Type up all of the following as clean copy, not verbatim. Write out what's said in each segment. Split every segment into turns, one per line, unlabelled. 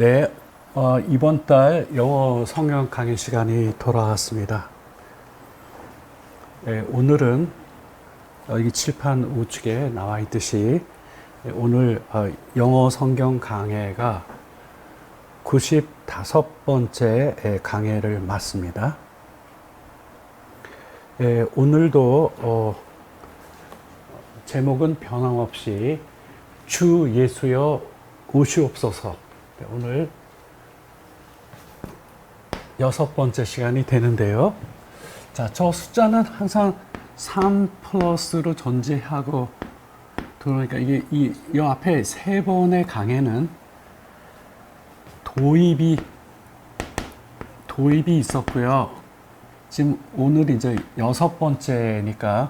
네, 이번 달 영어 성경 강의 시간이 돌아왔습니다. 네, 오늘은 여기 칠판 우측에 나와 있듯이 오늘 영어 성경 강해가 95번째 강해를 맞습니다. 오늘도 제목은 변함없이 주 예수여 오시옵소서. 오늘 6번째 시간이 되는데요. 자, 저 숫자는 항상 3 플러스로 전제하고 들어오니까 이게 이 앞에 3번의 강에는 도입이 있었고요. 지금 오늘 이제 6번째니까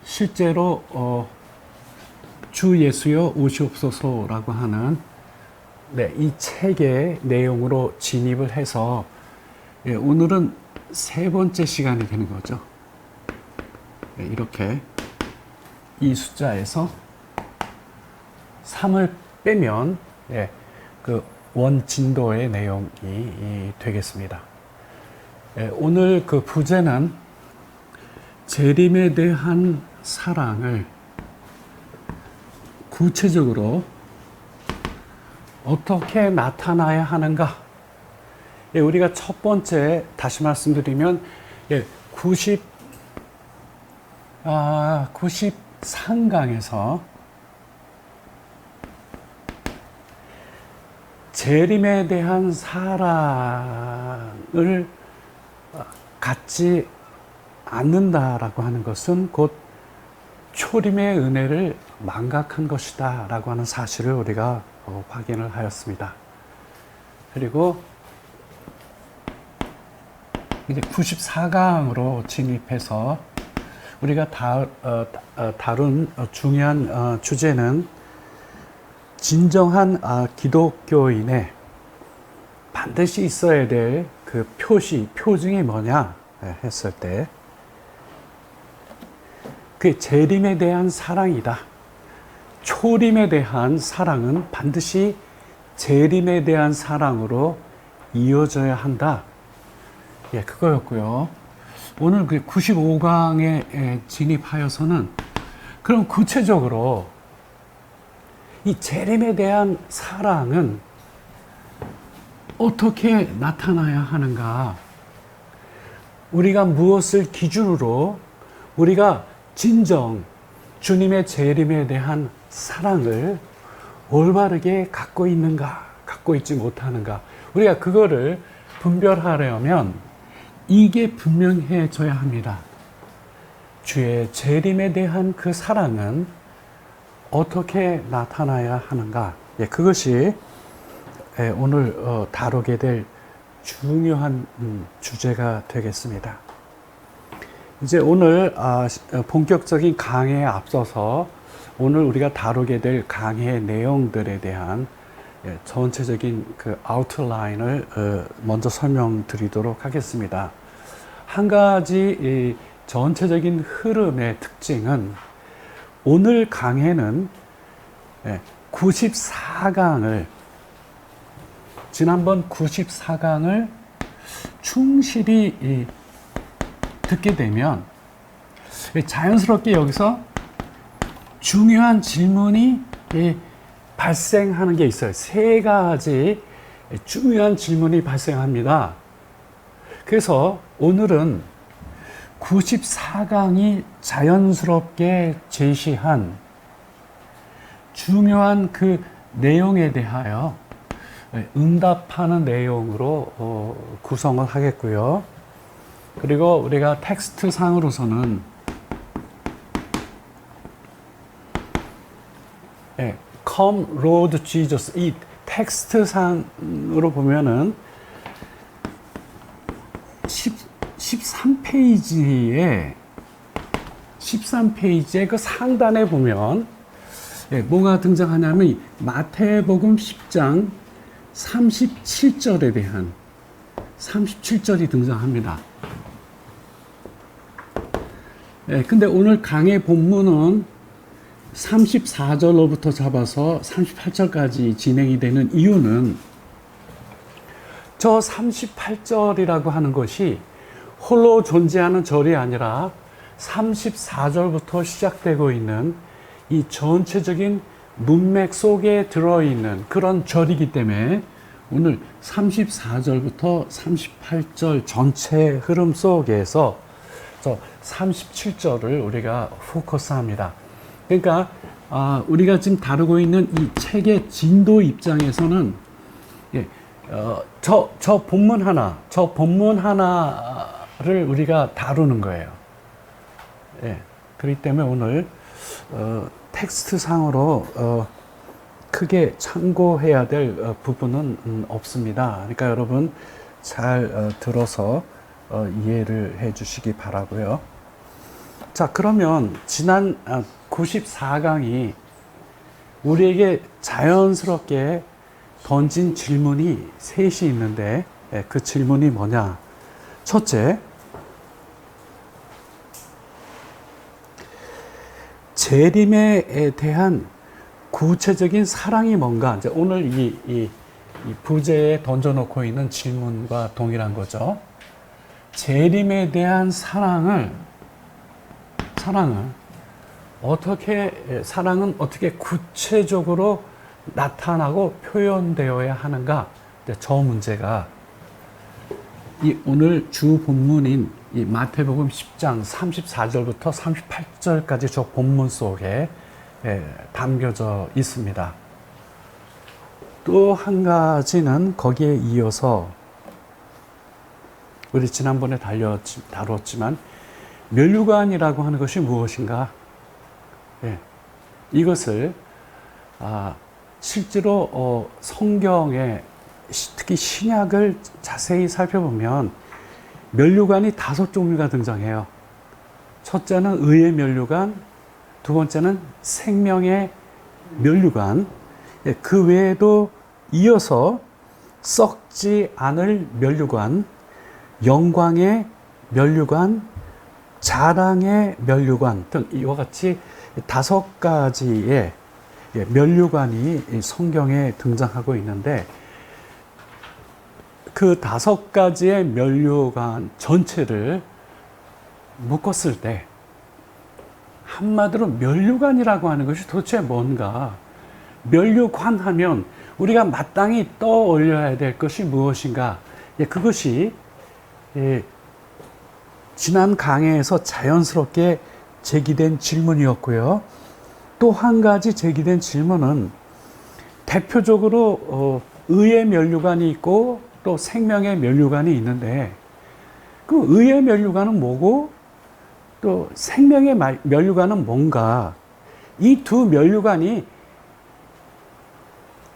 실제로 주 예수여 오시옵소서라고 하는 이 책의 내용으로 진입을 해서 오늘은 3번째 시간이 되는 거죠. 이렇게 이 숫자에서 3을 빼면 그 원진도의 내용이 되겠습니다. 오늘 그 부제는 재림에 대한 사랑을 구체적으로 어떻게 나타나야 하는가? 우리가 첫 번째 다시 말씀드리면 93강에서 재림에 대한 사랑을 갖지 않는다라고 하는 것은 곧 초림의 은혜를 망각한 것이다 라고 하는 사실을 우리가 확인을 하였습니다. 그리고 이제 94강으로 진입해서 우리가 다룬 중요한 주제는 진정한 기독교인의 반드시 있어야 될 그 표징이 뭐냐 했을 때 그 재림에 대한 사랑이다. 초림에 대한 사랑은 반드시 재림에 대한 사랑으로 이어져야 한다. 그거였고요. 오늘 그 95강에 진입하여서는 그럼 구체적으로 이 재림에 대한 사랑은 어떻게 나타나야 하는가? 우리가 무엇을 기준으로 우리가 진정 주님의 재림에 대한 사랑을 올바르게 갖고 있는가, 갖고 있지 못하는가? 우리가 그거를 분별하려면 이게 분명해져야 합니다. 주의 재림에 대한 그 사랑은 어떻게 나타나야 하는가? 그것이 오늘 다루게 될 중요한 주제가 되겠습니다. 이제 오늘 본격적인 강해에 앞서서 오늘 우리가 다루게 될 강해 내용들에 대한 전체적인 그 아웃라인을 먼저 설명드리도록 하겠습니다. 한 가지 전체적인 흐름의 특징은 오늘 강해는 94강을 지난번 94강을 충실히 듣게 되면 자연스럽게 여기서 중요한 질문이 발생하는 게 있어요. 3가지 중요한 질문이 발생합니다. 그래서 오늘은 94강이 자연스럽게 제시한 중요한 그 내용에 대하여 응답하는 내용으로 구성을 하겠고요. 그리고 우리가 텍스트 상으로서는 Come Lord Jesus, 이 텍스트 상으로 보면은 13페이지에 그 상단에 보면 뭐가 등장하냐면 마태복음 10장 37절에 대한 37절이 등장합니다. 근데 오늘 강의 본문은 34절로부터 잡아서 38절까지 진행이 되는 이유는 저 38절이라고 하는 것이 홀로 존재하는 절이 아니라 34절부터 시작되고 있는 이 전체적인 문맥 속에 들어있는 그런 절이기 때문에 오늘 34절부터 38절 전체 흐름 속에서 저 37절을 우리가 포커스합니다. 그러니까 우리가 지금 다루고 있는 이 책의 진도 입장에서는 저 본문 하나를 우리가 다루는 거예요. 그렇기 때문에 오늘 텍스트 상으로 크게 참고해야 될 부분은 없습니다. 그러니까 여러분 잘 들어서 이해를 해 주시기 바라고요. 자, 그러면 지난 94강이 우리에게 자연스럽게 던진 질문이 셋이 있는데 그 질문이 뭐냐? 첫째, 재림에 대한 구체적인 사랑이 뭔가? 이제 오늘 이 부제에 던져놓고 있는 질문과 동일한 거죠. 재림에 대한 사랑은 어떻게 구체적으로 나타나고 표현되어야 하는가? 저 문제가 오늘 주 본문인 이 마태복음 10장 34절부터 38절까지 저 본문 속에 담겨져 있습니다. 또 한 가지는 거기에 이어서 우리 지난번에 다뤘지만 면류관이라고 하는 것이 무엇인가? 이것을 실제로 성경에 특히 신약을 자세히 살펴보면 면류관이 5종류가 등장해요. 첫째는 의의 면류관, 두 번째는 생명의 면류관, 그 외에도 이어서 썩지 않을 면류관, 영광의 면류관, 자랑의 면류관 등 이와 같이 5가지의 면류관이 성경에 등장하고 있는데 그 5가지의 면류관 전체를 묶었을 때 한마디로 면류관이라고 하는 것이 도대체 뭔가? 면류관 하면 우리가 마땅히 떠올려야 될 것이 무엇인가? 그것이 지난 강해에서 자연스럽게 제기된 질문이었고요. 또 한 가지 제기된 질문은 대표적으로 의의 면류관이 있고 또 생명의 면류관이 있는데 그 의의 면류관은 뭐고 또 생명의 면류관은 뭔가? 이 두 면류관이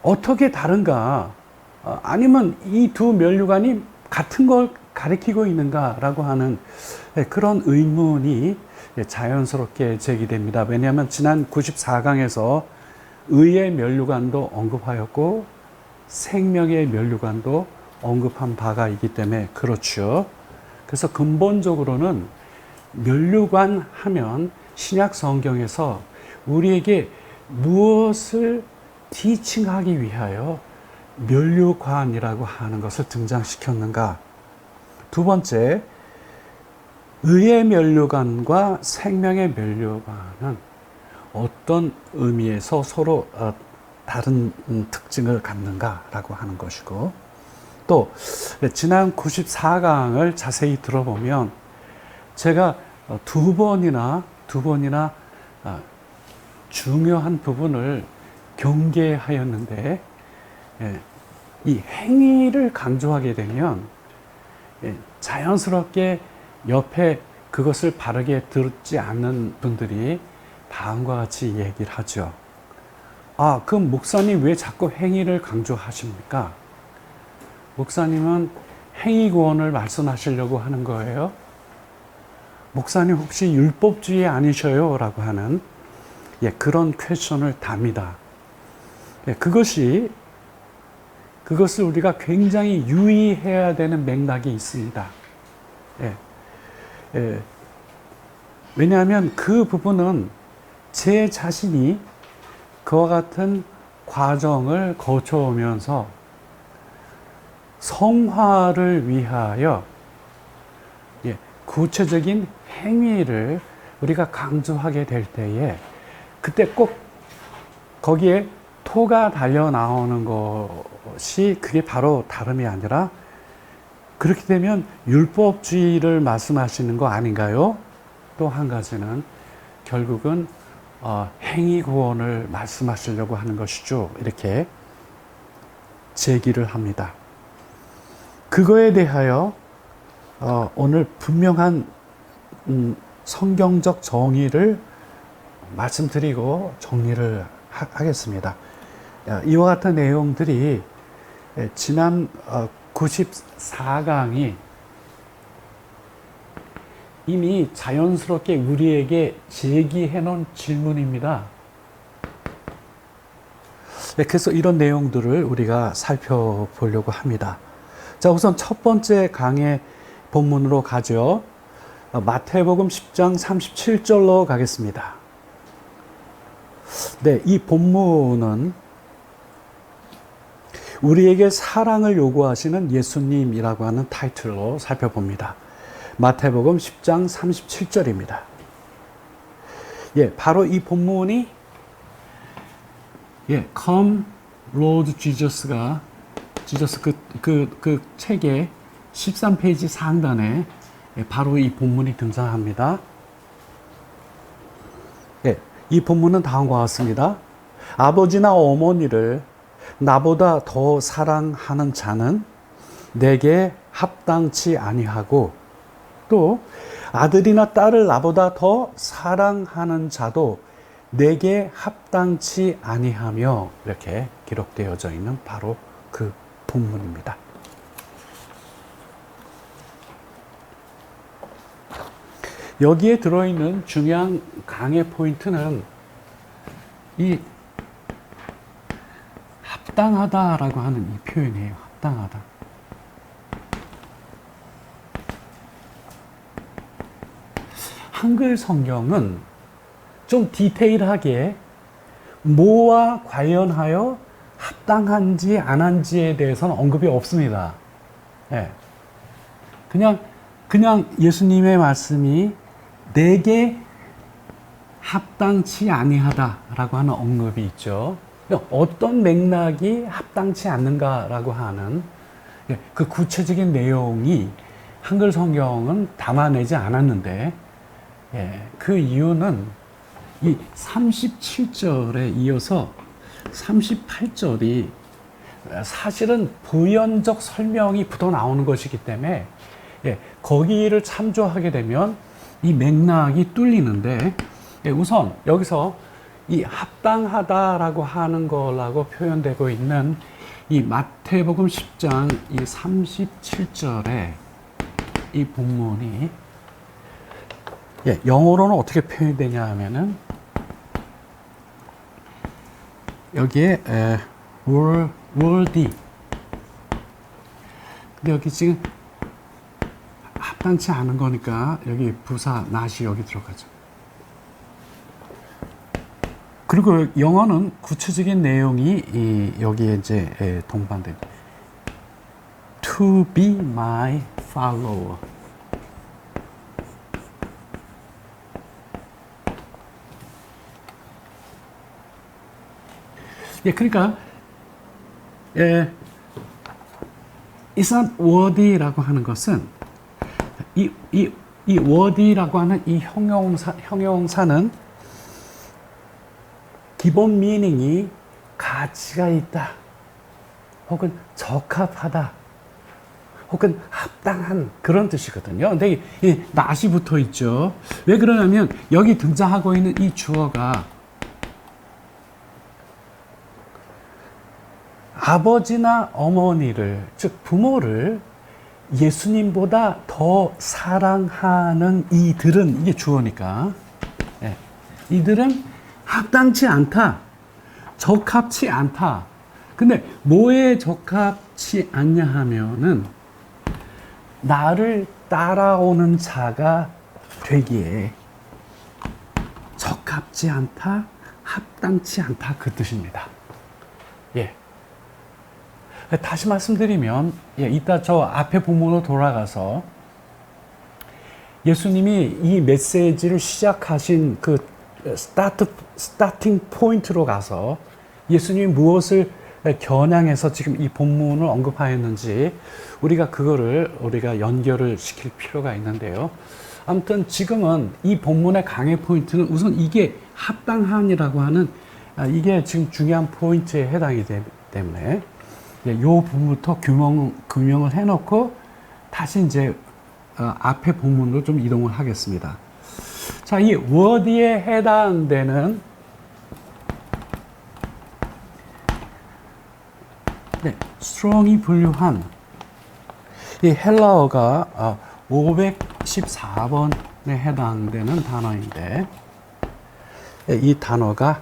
어떻게 다른가? 아니면 이 두 면류관이 같은 걸 가리키고 있는가라고 하는 그런 의문이 자연스럽게 제기됩니다. 왜냐하면 지난 94강에서 의의 면류관도 언급하였고 생명의 면류관도 언급한 바가 있기 때문에 그렇죠. 그래서 근본적으로는 면류관 하면 신약 성경에서 우리에게 무엇을 티칭하기 위하여 면류관이라고 하는 것을 등장시켰는가? 두 번째, 의의 면류관과 생명의 면류관은 어떤 의미에서 서로 다른 특징을 갖는가라고 하는 것이고, 또 지난 94강을 자세히 들어보면 제가 두 번이나 중요한 부분을 경계하였는데 이 행위를 강조하게 되면 자연스럽게 옆에 그것을 바르게 듣지 않는 분들이 다음과 같이 얘기를 하죠. 그럼 목사님 왜 자꾸 행위를 강조하십니까? 목사님은 행위 구원을 말씀하시려고 하는 거예요? 목사님 혹시 율법주의 아니셔요? 라고 하는 그런 퀘션을 답니다. 그것을 우리가 굉장히 유의해야 되는 맥락이 있습니다. 왜냐하면 그 부분은 제 자신이 그와 같은 과정을 거쳐오면서 성화를 위하여 구체적인 행위를 우리가 강조하게 될 때에 그때 꼭 거기에 토가 달려 나오는 것이 그게 바로 다름이 아니라 그렇게 되면 율법주의를 말씀하시는 거 아닌가요? 또 한 가지는 결국은 행위 구원을 말씀하시려고 하는 것이죠. 이렇게 제기를 합니다. 그거에 대하여 오늘 분명한 성경적 정의를 말씀드리고 정리를 하겠습니다. 이와 같은 내용들이 지난 94강이 이미 자연스럽게 우리에게 제기해 놓은 질문입니다. 그래서 이런 내용들을 우리가 살펴보려고 합니다. 자, 우선 첫 번째 강의 본문으로 가죠. 마태복음 10장 37절로 가겠습니다. 네, 이 본문은 우리에게 사랑을 요구하시는 예수님이라고 하는 타이틀로 살펴봅니다. 마태복음 10장 37절입니다. 바로 이 본문이 Come Lord Jesus가 지저스 그 책의 13페이지 상단에 바로 이 본문이 등장합니다. 이 본문은 다음과 같습니다. 아버지나 어머니를 나보다 더 사랑하는 자는 내게 합당치 아니하고 또 아들이나 딸을 나보다 더 사랑하는 자도 내게 합당치 아니하며 이렇게 기록되어져 있는 바로 그 본문입니다. 여기에 들어있는 중요한 강의 포인트는 이 합당하다라고 하는 이 표현이에요. 합당하다. 한글 성경은 좀 디테일하게 뭐와 관련하여 합당한지 안 한지에 대해서는 언급이 없습니다. 그냥 예수님의 말씀이 내게 합당치 아니하다라고 하는 언급이 있죠. 어떤 맥락이 합당치 않는가라고 하는 그 구체적인 내용이 한글 성경은 담아내지 않았는데 그 이유는 이 37절에 이어서 38절이 사실은 부연적 설명이 붙어 나오는 것이기 때문에 거기를 참조하게 되면 이 맥락이 뚫리는데 우선 여기서 이 합당하다라고 하는 거라고 표현되고 있는 이 마태복음 10장 이 37절에 이 본문이 영어로는 어떻게 표현되냐 하면은 여기에 worthy. 근데 여기 지금 합당치 않은 거니까 여기 부사 not이 여기 들어가죠. 그리고 영어는 구체적인 내용이 여기에 이제 동반된 to be my follower. 그러니까 is not worthy라고 하는 것은 이 worthy라고 하는 이 형용사는 기본 미닝이 가치가 있다, 혹은 적합하다, 혹은 합당한 그런 뜻이거든요. 근데 이 not이 붙어 있죠. 왜 그러냐면 여기 등장하고 있는 이 주어가 아버지나 어머니를, 즉 부모를 예수님보다 더 사랑하는 이들은, 이게 주어니까 이들은 합당치 않다, 적합치 않다. 근데 뭐에 적합치 않냐 하면은 나를 따라오는 자가 되기에 적합지 않다, 합당치 않다, 그 뜻입니다. 다시 말씀드리면, 이따 저 앞에 본문으로 돌아가서 예수님이 이 메시지를 시작하신 그 스타팅 포인트로 가서 예수님이 무엇을 겨냥해서 지금 이 본문을 언급하였는지 우리가 연결을 시킬 필요가 있는데요. 아무튼 지금은 이 본문의 강의 포인트는 우선 이게 합당한이라고 하는 이게 지금 중요한 포인트에 해당이 되기 때문에 이 부분부터 규명을 해놓고 다시 이제 앞에 본문으로 좀 이동을 하겠습니다. 자, 이 워디에 해당되는 strong이 분류한 이 헬라어가 514번에 해당되는 단어인데 이 단어가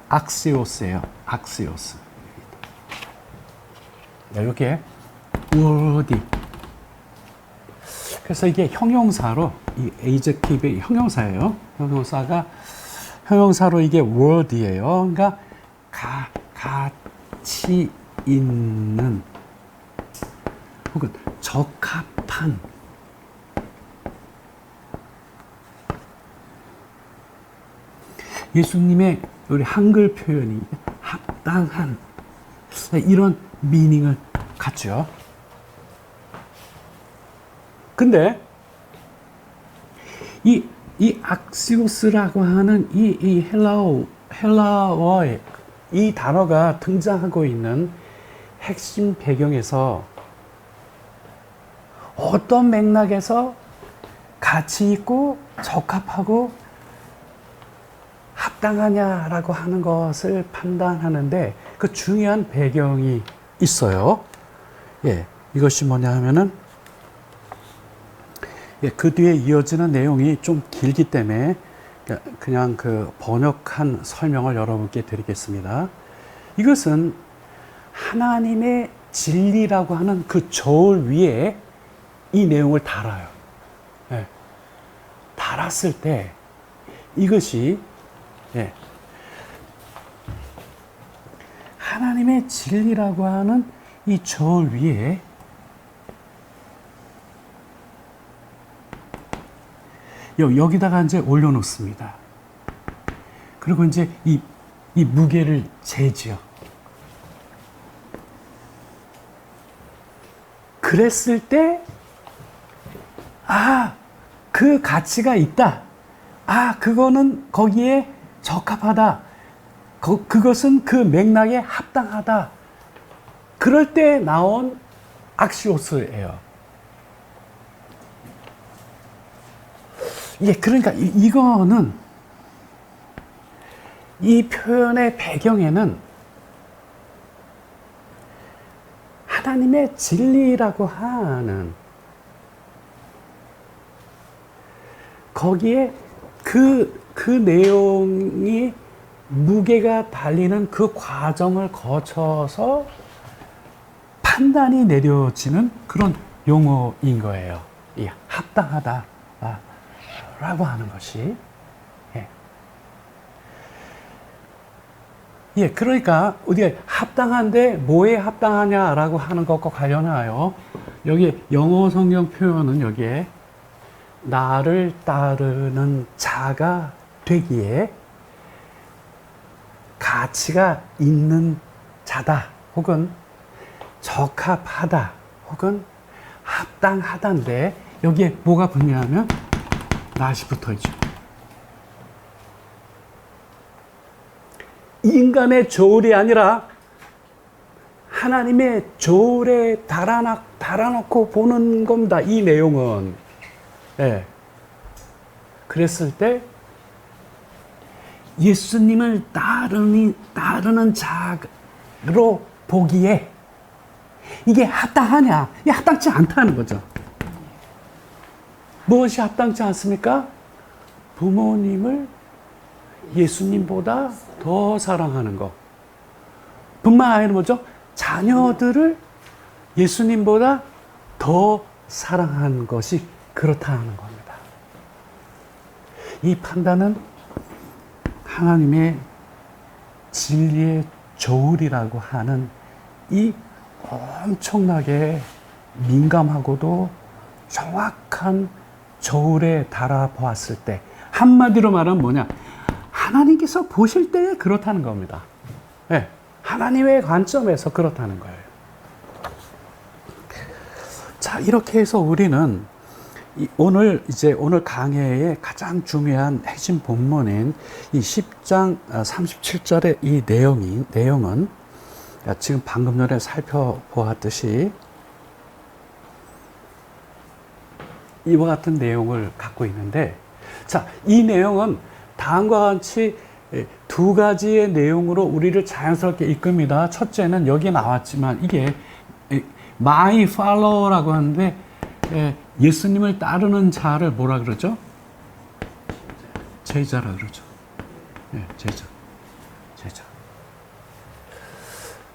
악시오스예요. 악시오스. 이게 워디. 그래서 이게 형용사로 이 adjective의 형용사예요. 형용사로 이게 word이에요. 그러니까 가치 있는 혹은 적합한 예수님의 우리 한글 표현이 합당한 이런 미닝을 갖죠. 근데 이 악시오스라고 하는 이 헬라어의 이 단어가 등장하고 있는 핵심 배경에서 어떤 맥락에서 가치 있고 적합하고 합당하냐라고 하는 것을 판단하는데 그 중요한 배경이 있어요. 이것이 뭐냐 하면은 그 뒤에 이어지는 내용이 좀 길기 때문에 그냥 그 번역한 설명을 여러분께 드리겠습니다. 이것은 하나님의 진리라고 하는 그 저울 위에 이 내용을 달아요. 달았을 때 이것이 하나님의 진리라고 하는 이 저울 위에 여기다가 이제 올려놓습니다. 그리고 이제 이 무게를 재지요. 그랬을 때, 그 가치가 있다. 그거는 거기에 적합하다. 그것은 그 맥락에 합당하다. 그럴 때 나온 악시오스예요. 그러니까 이거는 이 표현의 배경에는 하나님의 진리라고 하는 거기에 그 내용이 무게가 달리는 그 과정을 거쳐서 판단이 내려지는 그런 용어인 거예요. 합당하다. 라고 하는 것이. 그러니까 우리가 합당한데 뭐에 합당하냐라고 하는 것과 관련하여 여기 영어 성경 표현은 여기에 나를 따르는 자가 되기에 가치가 있는 자다 혹은 적합하다 혹은 합당하다인데 여기에 뭐가 붙냐면 낫이 붙어있죠. 인간의 저울이 아니라 하나님의 저울에 달아놓고 보는 겁니다. 이 내용은. 그랬을 때 예수님을 따르는 자로 보기에 이게 합당하냐? 이게 합당치 않다는 거죠. 무엇이 합당치 않습니까? 부모님을 예수님보다 더 사랑하는 것. 뿐만 아니라 뭐죠? 자녀들을 예수님보다 더 사랑하는 것이 그렇다는 겁니다. 이 판단은 하나님의 진리의 저울이라고 하는 이 엄청나게 민감하고도 정확한 저울에 달아보았을 때, 한마디로 말하면 뭐냐? 하나님께서 보실 때 그렇다는 겁니다. 네, 하나님의 관점에서 그렇다는 거예요. 자, 이렇게 해서 우리는 오늘 강해의 가장 중요한 핵심 본문인 이 10장 37절의 이 내용은 지금 방금 전에 살펴보았듯이 이와 같은 내용을 갖고 있는데, 자, 이 내용은 다음과 같이 두 가지의 내용으로 우리를 자연스럽게 이끕니다. 첫째는 여기 나왔지만 이게 my follower라고 하는데, 예수님을 따르는 자를 뭐라 그러죠? 제자라 그러죠. 제자.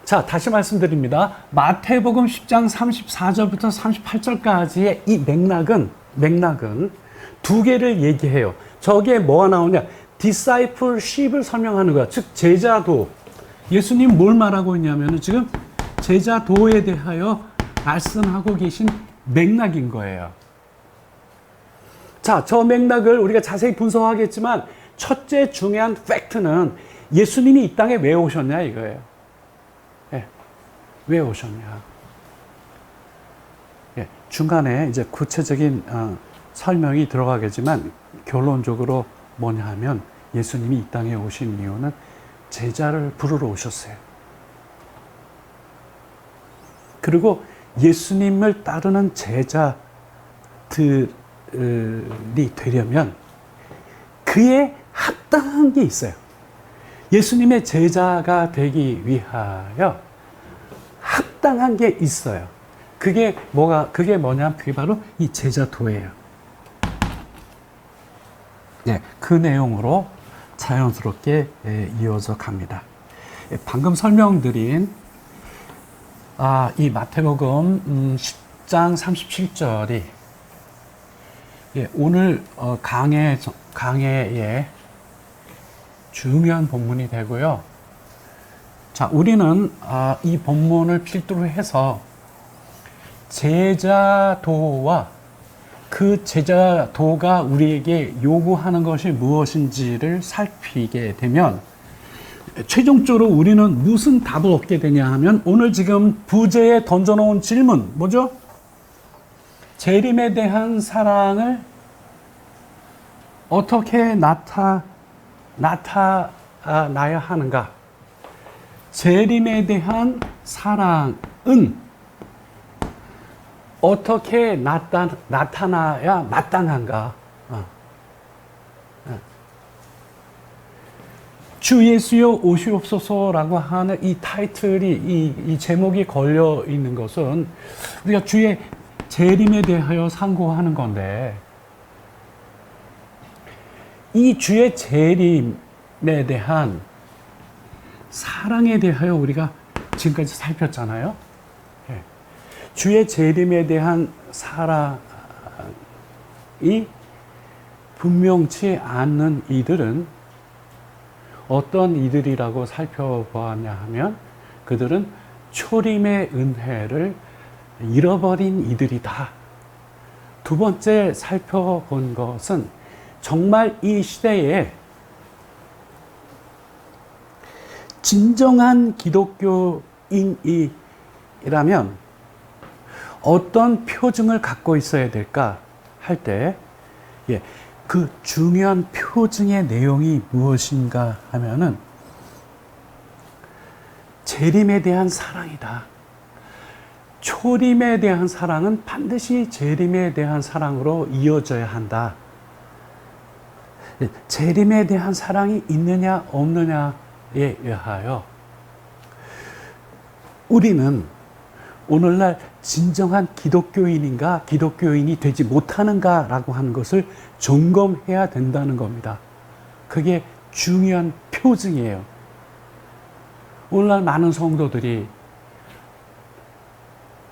자, 다시 말씀드립니다. 마태복음 10장 34절부터 38절까지의 이 맥락은 두 개를 얘기해요. 저게 뭐가 나오냐? discipleship을 설명하는 거야. 즉, 제자도. 예수님 뭘 말하고 있냐면 지금 제자도에 대하여 말씀하고 계신 맥락인 거예요. 자, 저 맥락을 우리가 자세히 분석하겠지만 첫째 중요한 팩트는 예수님이 이 땅에 왜 오셨냐 이거예요. 왜 오셨냐. 중간에 이제 구체적인 설명이 들어가겠지만 결론적으로 뭐냐 하면 예수님이 이 땅에 오신 이유는 제자를 부르러 오셨어요. 그리고 예수님을 따르는 제자들이 되려면 그에 합당한 게 있어요. 예수님의 제자가 되기 위하여 합당한 게 있어요. 그게 뭐냐면 그게 바로 이 제자도예요. 그 내용으로 자연스럽게 이어져 갑니다. 방금 설명드린 이 마태복음 10장 37절이 오늘 강해의 중요한 본문이 되고요. 자, 우리는 이 본문을 필두로 해서 제자도와 그 제자도가 우리에게 요구하는 것이 무엇인지를 살피게 되면 최종적으로 우리는 무슨 답을 얻게 되냐 하면 오늘 지금 부제에 던져놓은 질문 뭐죠? 재림에 대한 사랑을 어떻게 나타나야 하는가? 재림에 대한 사랑은 어떻게 나타나야 마땅한가? 주 예수여 오시옵소서라고 하는 이 타이틀이 이 제목이 걸려 있는 것은 우리가 주의 재림에 대하여 상고하는 건데, 이 주의 재림에 대한 사랑에 대하여 우리가 지금까지 살폈잖아요. 주의 재림에 대한 사랑이 분명치 않는 이들은 어떤 이들이라고 살펴보았냐 하면 그들은 초림의 은혜를 잃어버린 이들이다. 두 번째 살펴본 것은 정말 이 시대에 진정한 기독교인이라면 어떤 표징을 갖고 있어야 될까 할 때, 그 중요한 표징의 내용이 무엇인가 하면은 재림에 대한 사랑이다. 초림에 대한 사랑은 반드시 재림에 대한 사랑으로 이어져야 한다. 재림에 대한 사랑이 있느냐 없느냐에 의하여 우리는 오늘날 진정한 기독교인인가 기독교인이 되지 못하는가라고 하는 것을 점검해야 된다는 겁니다. 그게 중요한 표징이에요. 오늘날 많은 성도들이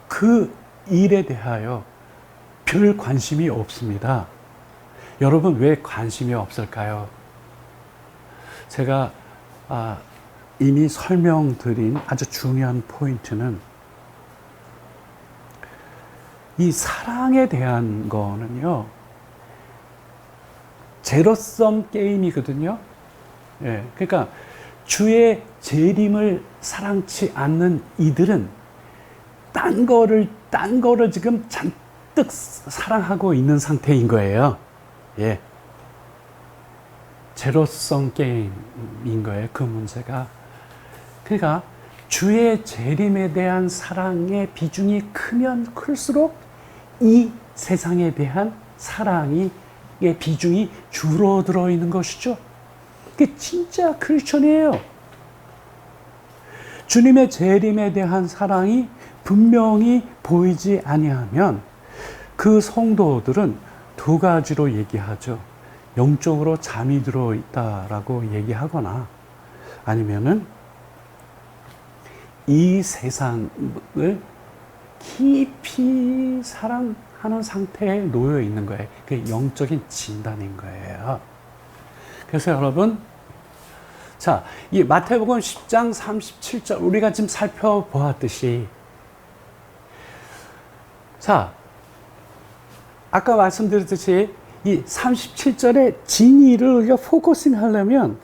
그 일에 대하여 별 관심이 없습니다. 여러분, 왜 관심이 없을까요? 제가 이미 설명드린 아주 중요한 포인트는 이 사랑에 대한 거는요, 제로섬 게임이거든요. 예, 그러니까 주의 재림을 사랑치 않는 이들은 딴 거를 지금 잔뜩 사랑하고 있는 상태인 거예요. 예. 제로섬 게임인 거예요, 그 문제가. 그러니까 주의 재림에 대한 사랑의 비중이 크면 클수록 이 세상에 대한 사랑의 비중이 줄어들어 있는 것이죠. 그게 진짜 크리스천이에요. 주님의 재림에 대한 사랑이 분명히 보이지 아니하면 그 성도들은 두 가지로 얘기하죠. 영적으로 잠이 들어 있다라고 얘기하거나 아니면은 이 세상을 깊이 사랑하는 상태에 놓여 있는 거예요. 그게 영적인 진단인 거예요. 그래서 여러분, 자, 이 마태복음 10장 37절 우리가 지금 살펴보았듯이, 자, 아까 말씀드렸듯이 이 37절의 진의를 포커싱 하려면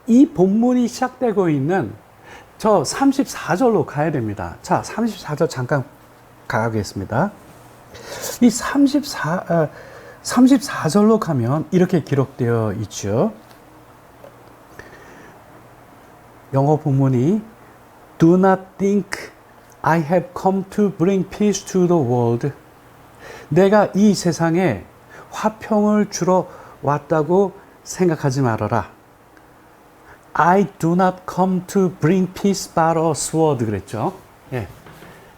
이 본문이 시작되고 있는 저 34절로 가야 됩니다. 자, 34절 잠깐 가겠습니다. 이 34절로 가면 이렇게 기록되어 있죠. 영어 본문이 Do not think I have come to bring peace to the world. 내가 이 세상에 화평을 주러 왔다고 생각하지 말아라. I do not come to bring peace but a sword 그랬죠. 예.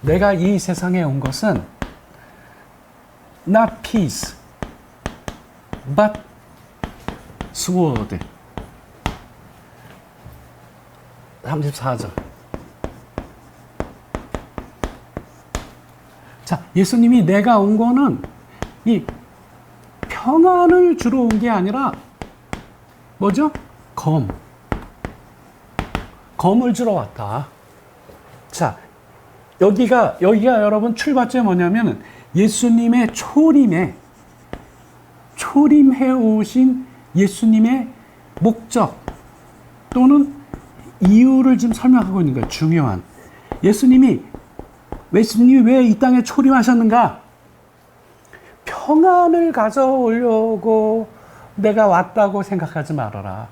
내가 이 세상에 온 것은 not peace but sword. 34절. 자, 예수님이 내가 온 거는 이 평안을 주러 온 게 아니라 뭐죠? 검을 주러 왔다. 자, 여기가 여러분 출발점이 뭐냐면 예수님의 초림해 오신 예수님의 목적 또는 이유를 지금 설명하고 있는 거예요. 중요한. 예수님이 왜 이 땅에 초림하셨는가? 평안을 가져오려고 내가 왔다고 생각하지 말아라.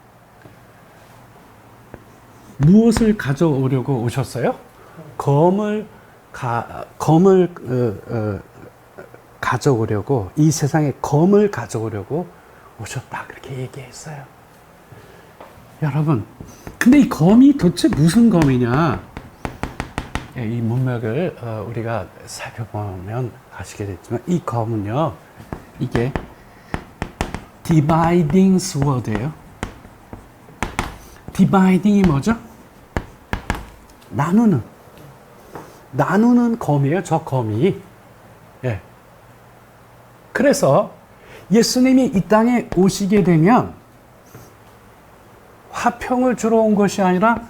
무엇을 가져오려고 오셨어요? 검을 가져오려고, 이 세상에 검을 가져오려고 오셨다. 그렇게 얘기했어요. 여러분, 근데 이 검이 도대체 무슨 검이냐? 이 문맥을 우리가 살펴보면 아시겠지만 이 검은요, 이게 dividing sword예요. dividing이 뭐죠? 나누는 검이에요. 저 검이. 예. 그래서 예수님이 이 땅에 오시게 되면 화평을 주러 온 것이 아니라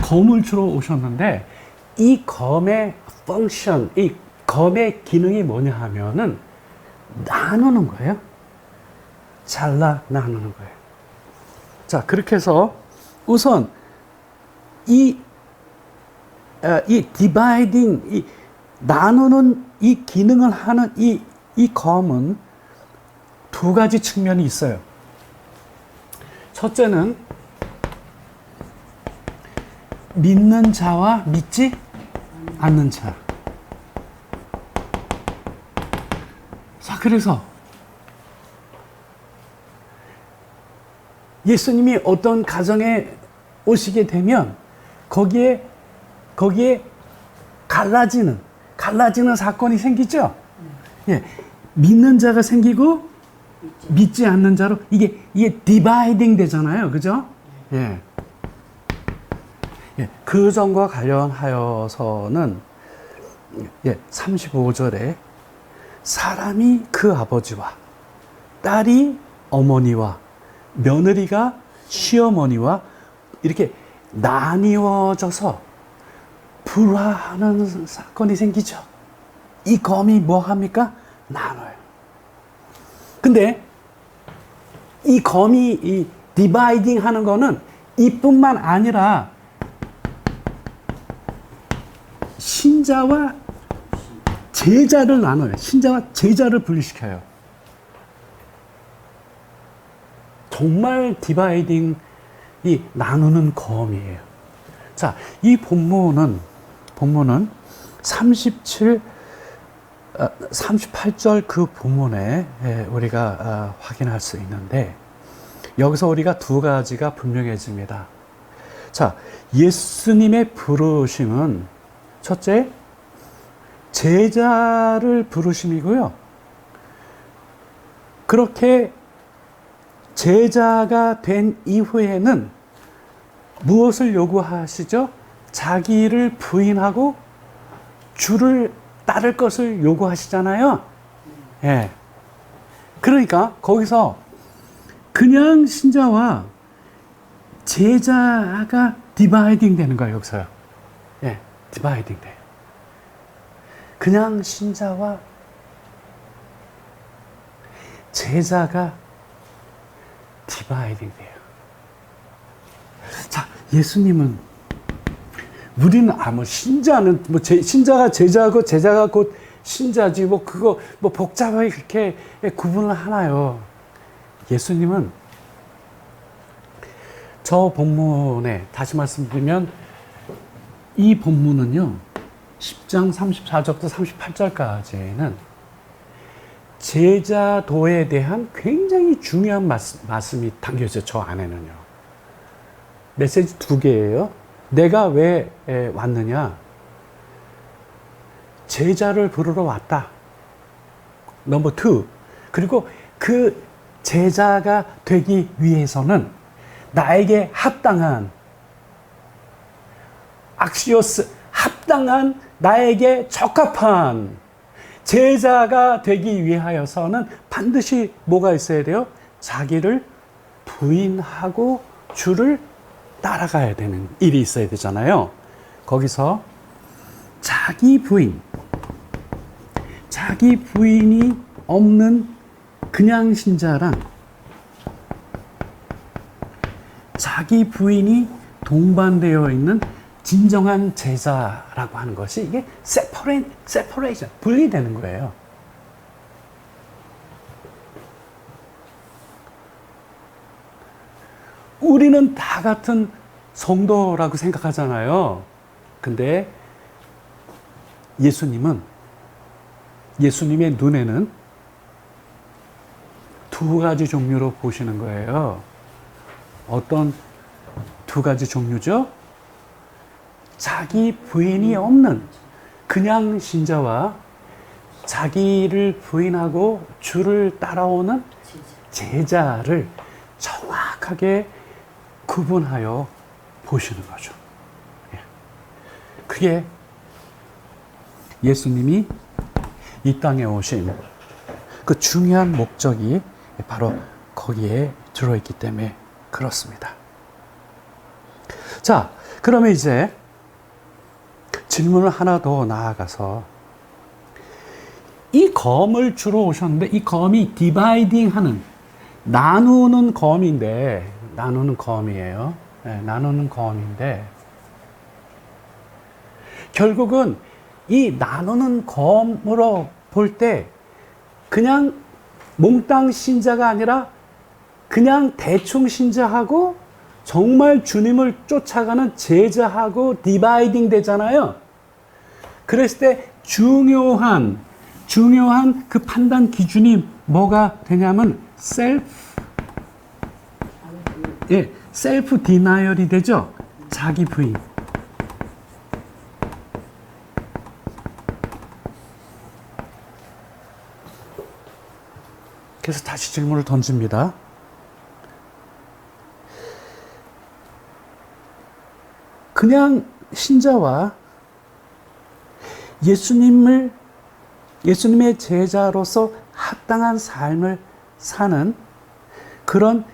검을 주러 오셨는데, 이 검의 펑션, 이 검의 기능이 뭐냐 하면은 나누는 거예요. 잘라 나누는 거예요. 자, 그렇게 해서 우선 이 디바이딩, 이 나누는 이 기능을 하는 이 검은 두 가지 측면이 있어요. 첫째는 믿는 자와 믿지 않는 자. 자, 그래서 예수님이 어떤 가정에 오시게 되면 거기에 갈라지는 사건이 생기죠. 예, 믿는 자가 생기고 믿지 않는 자로 이게 디바이딩 되잖아요, 그죠? 예. 예, 그 점과 관련하여서는 35절에 사람이 그 아버지와 딸이 어머니와 며느리가 시어머니와 이렇게 나뉘어져서 불화하는 사건이 생기죠. 이 검이 뭐 합니까? 나눠요. 근데 이 검이 이 디바이딩 하는 거는 이뿐만 아니라 신자와 제자를 나눠요. 신자와 제자를 분리시켜요. 정말 디바이딩이 나누는 검이에요. 자, 이 본문은 38절 그 본문에 우리가 확인할 수 있는데, 여기서 우리가 두 가지가 분명해집니다. 자, 예수님의 부르심은 첫째, 제자를 부르심이고요. 그렇게 제자가 된 이후에는 무엇을 요구하시죠? 자기를 부인하고 주를 따를 것을 요구하시잖아요. 예. 그러니까 거기서 그냥 신자와 제자가 디바이딩 되는 거예요, 여기서요. 예, 디바이딩 돼요. 그냥 신자와 제자가 디바이딩 돼요. 자, 예수님은 우리는 뭐 신자는 뭐 신자가 제자고 제자가 곧 신자지 뭐 그거 뭐 복잡하게 그렇게 구분을 하나요? 예수님은 저 본문에 다시 말씀드리면 이 본문은요 10장 34절부터 38절까지는 제자도에 대한 굉장히 중요한 말씀이 담겨져 저 안에는요. 메시지 두 개예요. 내가 왜 왔느냐? 제자를 부르러 왔다. 넘버 2. 그리고 그 제자가 되기 위해서는 나에게 합당한 악시오스, 합당한 나에게 적합한 제자가 되기 위하여서는 반드시 뭐가 있어야 돼요? 자기를 부인하고 주를 따라가야 되는 일이 있어야 되잖아요. 거기서 자기 부인이 없는 그냥 신자랑 자기 부인이 동반되어 있는 진정한 제자라고 하는 것이 이게 separation, 분리되는 거예요. 우리는 다 같은 성도라고 생각하잖아요. 근데 예수님의 눈에는 두 가지 종류로 보시는 거예요. 어떤 두 가지 종류죠? 자기 부인이 없는 그냥 신자와 자기를 부인하고 주를 따라오는 제자를 정확하게 구분하여 보시는 거죠. 그게 예수님이 이 땅에 오신 그 중요한 목적이 바로 거기에 들어있기 때문에 그렇습니다. 자, 그러면 이제 질문을 하나 더 나아가서 이 검을 주러 오셨는데 이 검이 디바이딩 하는 나누는 검인데 나누는 검이에요. 네, 나누는 검인데 결국은 이 나누는 검으로 볼 때 그냥 몽땅 신자가 아니라 그냥 대충 신자하고 정말 주님을 쫓아가는 제자하고 디바이딩 되잖아요. 그랬을 때 중요한 그 판단 기준이 뭐가 되냐면 셀프 디나이얼이 되죠. 자기 부인. 그래서 다시 질문을 던집니다. 그냥 신자와 예수님의 제자로서 합당한 삶을 사는 그런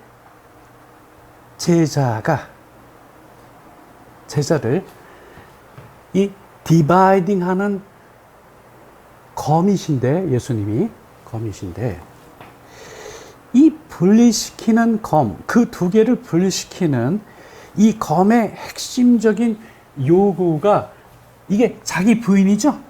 제자가 제자를 이 디바이딩 하는 검이신데, 예수님이 검이신데, 이 분리시키는 검, 그 두 개를 분리시키는 이 검의 핵심적인 요구가 이게 자기 부인이죠?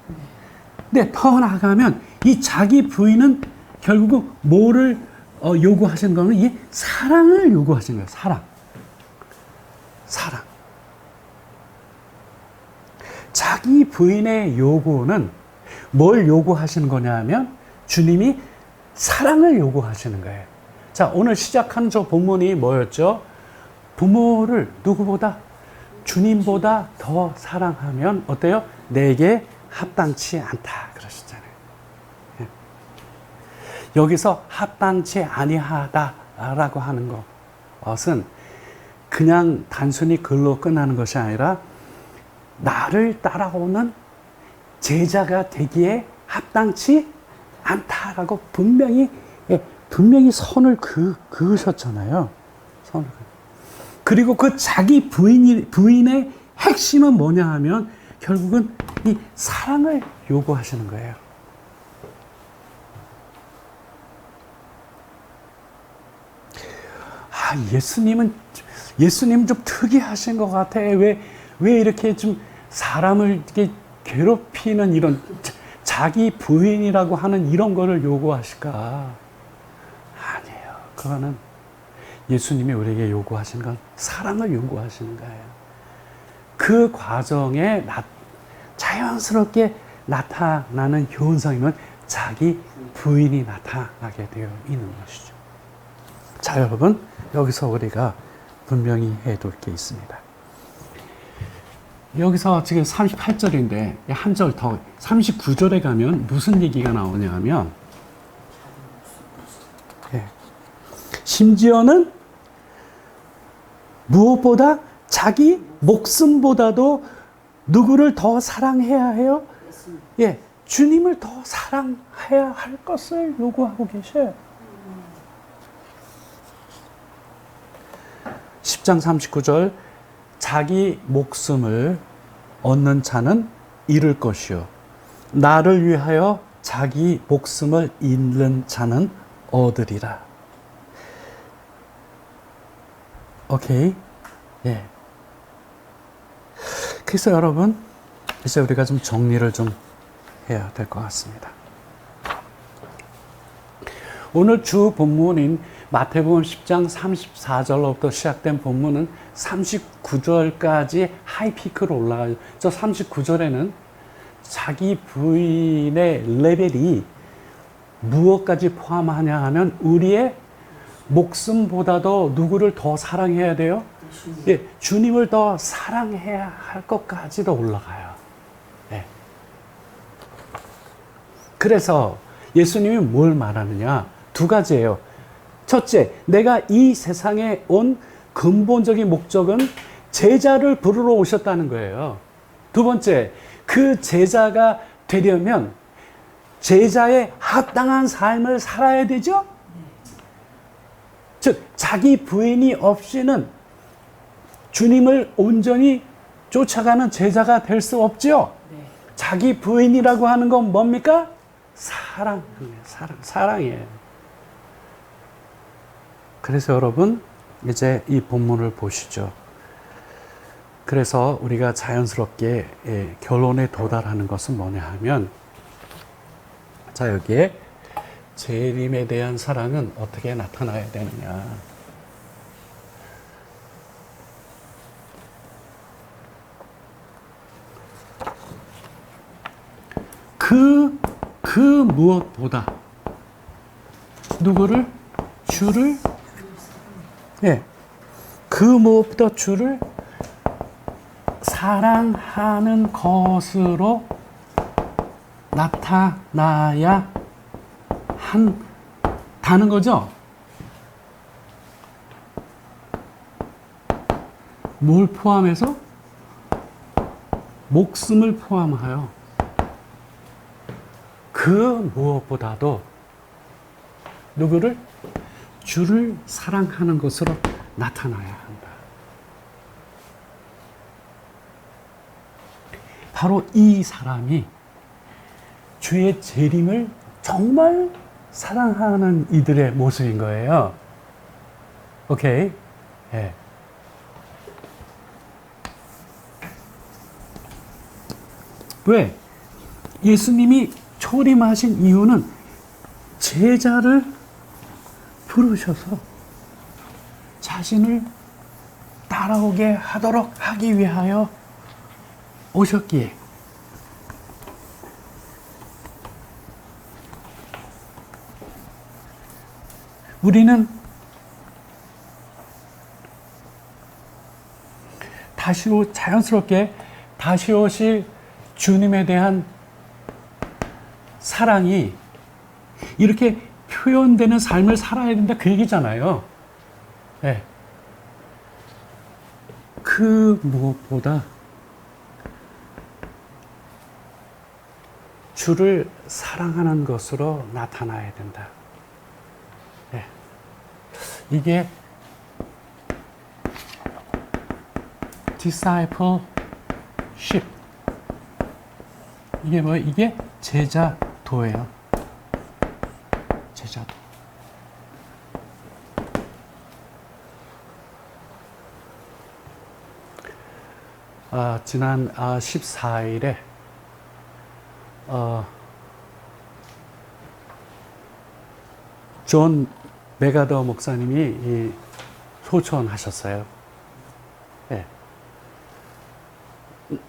근데 더 나아가면 이 자기 부인은 결국은 뭐를 요구하시는 거는 이 사랑을 요구하시는 거예요. 사랑. 사랑. 자기 부인의 요구는 뭘 요구하시는 거냐면 주님이 사랑을 요구하시는 거예요. 자, 오늘 시작한 저 본문이 뭐였죠? 부모를 누구보다? 주님보다 더 사랑하면 어때요? 내게 합당치 않다 그러셨잖아요. 여기서 합당치 아니하다라고 하는 것은 그냥 단순히 글로 끝나는 것이 아니라 나를 따라오는 제자가 되기에 합당치 않다라고 분명히 선을 그으셨잖아요. 선을. 그리고 그 자기 부인의 핵심은 뭐냐 하면 결국은 이 사랑을 요구하시는 거예요. 예수님은 좀 특이하신 것 같아. 왜 이렇게 좀 사람을 이렇게 괴롭히는 이런 자기 부인이라고 하는 이런 거를 요구하실까? 아니에요. 그거는 예수님이 우리에게 요구하시는 건 사랑을 요구하시는 거예요. 그 과정에 자연스럽게 나타나는 현상이면 자기 부인이 나타나게 되어 있는 것이죠. 자, 여러분, 여기서 우리가 분명히 해둘 게 있습니다. 여기서 지금 38절인데 한 절 더 39절에 가면 무슨 얘기가 나오냐 하면 심지어는 무엇보다 자기 목숨보다도 누구를 더 사랑해야 해요? 주님을 더 사랑해야 할 것을 요구하고 계셔요. 10장 39절 자기 목숨을 얻는 자는 잃을 것이요 나를 위하여 자기 목숨을 잃는 자는 얻으리라. 오케이. 그래서 여러분 이제 우리가 좀 정리를 좀 해야 될 것 같습니다. 오늘 주 본문인 마태복음 10장 34절로부터 시작된 본문은 39절까지 하이피크로 올라가요. 저 39절에는 자기 부인의 레벨이 무엇까지 포함하냐 하면 우리의 목숨보다도 누구를 더 사랑해야 돼요? 주님을 더 사랑해야 할 것까지도 올라가요. 그래서 예수님이 뭘 말하느냐? 두 가지예요. 첫째, 내가 이 세상에 온 근본적인 목적은 제자를 부르러 오셨다는 거예요. 두 번째, 그 제자가 되려면 제자의 합당한 삶을 살아야 되죠? 즉, 자기 부인이 없이는 주님을 온전히 쫓아가는 제자가 될 수 없죠? 자기 부인이라고 하는 건 뭡니까? 사랑이에요. 그래서 여러분 이제 이 본문을 보시죠. 그래서 우리가 자연스럽게 결론에 도달하는 것은 뭐냐 하면 자 여기에 재림에 대한 사랑은 어떻게 나타나야 되느냐. 그 무엇보다 누구를? 주를 그 무엇보다 주를 사랑하는 것으로 나타나야 한다는 거죠. 뭘 포함해서? 목숨을 포함하여 그 무엇보다도 누구를? 주를 사랑하는 것으로 나타나야 한다. 바로 이 사람이 주의 재림을 정말 사랑하는 이들의 모습인 거예요. 오케이? 예. 왜? 예수님이 초림하신 이유는 제자를 부르셔서 자신을 따라오게 하도록 하기 위하여 오셨기에 우리는 자연스럽게 다시 오실 주님에 대한 사랑이 이렇게 표현되는 삶을 살아야 된다 그 얘기잖아요. 네. 그 무엇보다 주를 사랑하는 것으로 나타나야 된다. 네. 이게 discipleship. 이게 뭐예요? 이게 제자도예요. 제자도. 지난 14일에 존 메가더 목사님이 소천하셨어요. 네.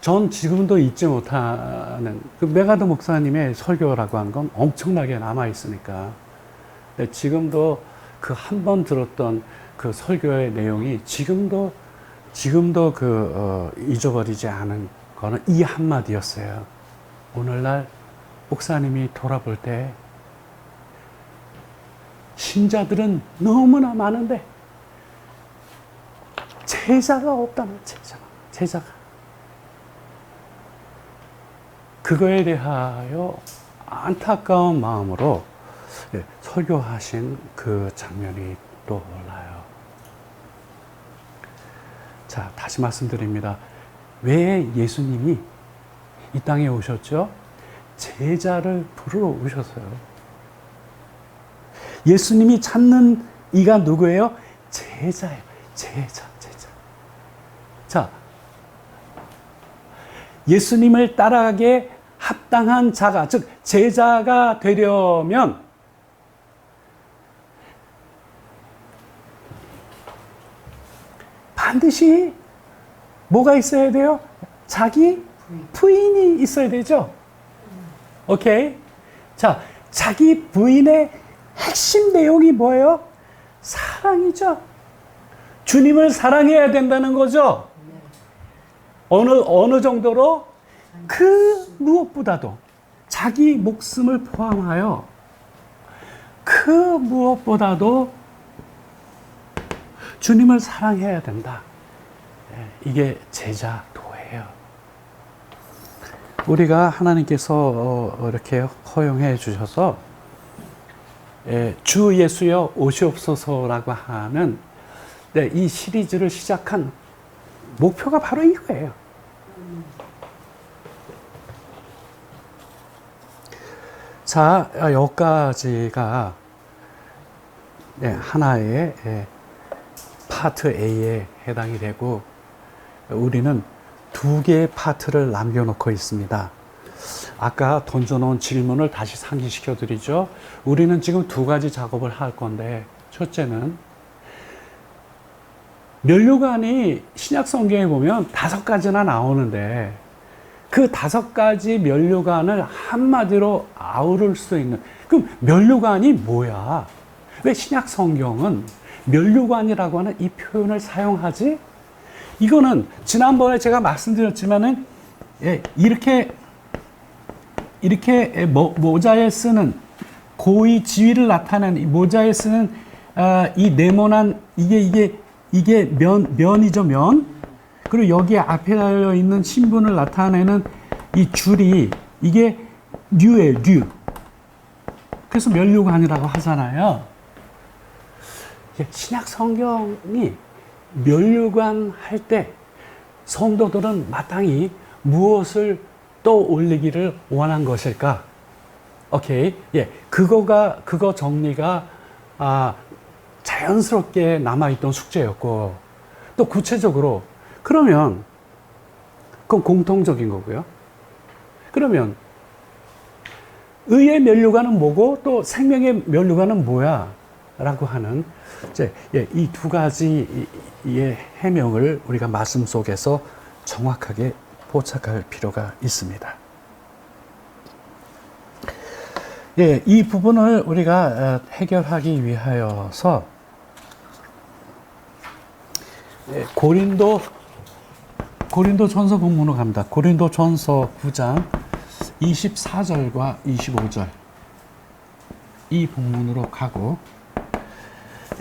전 지금도 잊지 못하는 그 메가더 목사님의 설교라고 하는 건 엄청나게 남아 있으니까. 근데 지금도 그 한 번 들었던 그 설교의 내용이 지금도 잊어버리지 않은 거는 이 한마디였어요. 오늘날 목사님이 돌아볼 때 신자들은 너무나 많은데 제자가 없다는 제자가. 그거에 대하여 안타까운 마음으로 설교하신 그 장면이 떠올라요. 자, 다시 말씀드립니다. 왜 예수님이 이 땅에 오셨죠? 제자를 부르러 오셨어요. 예수님이 찾는 이가 누구예요? 제자예요. 제자. 자, 예수님을 따라가기에 합당한 자가, 즉 제자가 되려면 반드시 뭐가 있어야 돼요? 자기 부인이 있어야 되죠. 오케이? 자, 자기 부인의 핵심 내용이 뭐예요? 사랑이죠. 주님을 사랑해야 된다는 거죠. 어느 정도로? 그 무엇보다도 자기 목숨을 포함하여 그 무엇보다도 주님을 사랑해야 된다. 이게 제자도예요. 우리가 하나님께서 이렇게 허용해 주셔서 주 예수여 오시옵소서라고 하는 이 시리즈를 시작한 목표가 바로 이거예요. 자, 여기까지가 하나의 파트 A에 해당이 되고 우리는 두 개의 파트를 남겨놓고 있습니다. 아까 던져놓은 질문을 다시 상기시켜 드리죠. 우리는 지금 두 가지 작업을 할 건데 첫째는 면류관이 신약 성경에 보면 5가지나 나오는데 그 5가지 면류관을 한마디로 아우를 수 있는, 그럼 면류관이 뭐야? 왜 신약 성경은 면류관이라고 하는 이 표현을 사용하지? 이거는 지난번에 제가 말씀드렸지만은 이렇게 모자에 쓰는 고위 지위를 나타내는 이 모자에 쓰는 이 네모난 이게 면이죠, 면. 그리고 여기에 앞에 달려 있는 신분을 나타내는 이 줄이 이게 류예요, 류. 그래서 면류관이라고 하잖아요. 신약 성경이 면류관 할 때 성도들은 마땅히 무엇을 떠올리기를 원한 것일까? 오케이. 예. 그거 정리가, 자연스럽게 남아있던 숙제였고, 또 구체적으로, 그러면, 그건 공통적인 거고요. 그러면, 의의 면류관은 뭐고, 또 생명의 면류관은 뭐야? 라고 하는, 이제, 예, 이 두 가지의 해명을 우리가 말씀 속에서 정확하게 포착할 필요가 있습니다. 예, 이 부분을 우리가 해결하기 위하여서 고린도 전서 본문으로 갑니다. 고린도 전서 9장 24절과 25절 이 본문으로 가고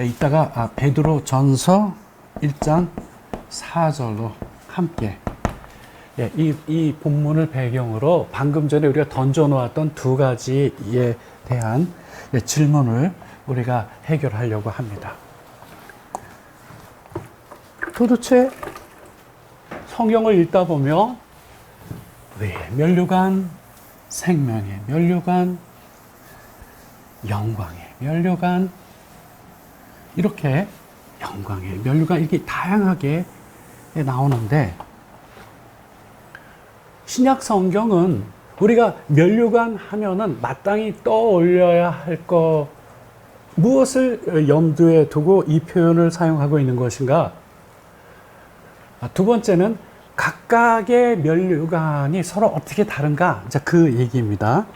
이따가 베드로 전서 1장 4절로 함께 이 본문을 배경으로 방금 전에 우리가 던져놓았던 두 가지에 대한 질문을 우리가 해결하려고 합니다. 도대체 성경을 읽다 보면 왜 면류관, 생명의 면류관, 영광의 면류관, 이렇게 영광의 면류관 이렇게 다양하게 나오는데 신약 성경은 우리가 면류관 하면은 마땅히 떠올려야 할 것 무엇을 염두에 두고 이 표현을 사용하고 있는 것인가? 두 번째는 각각의 면류관이 서로 어떻게 다른가? 자, 그 얘기입니다.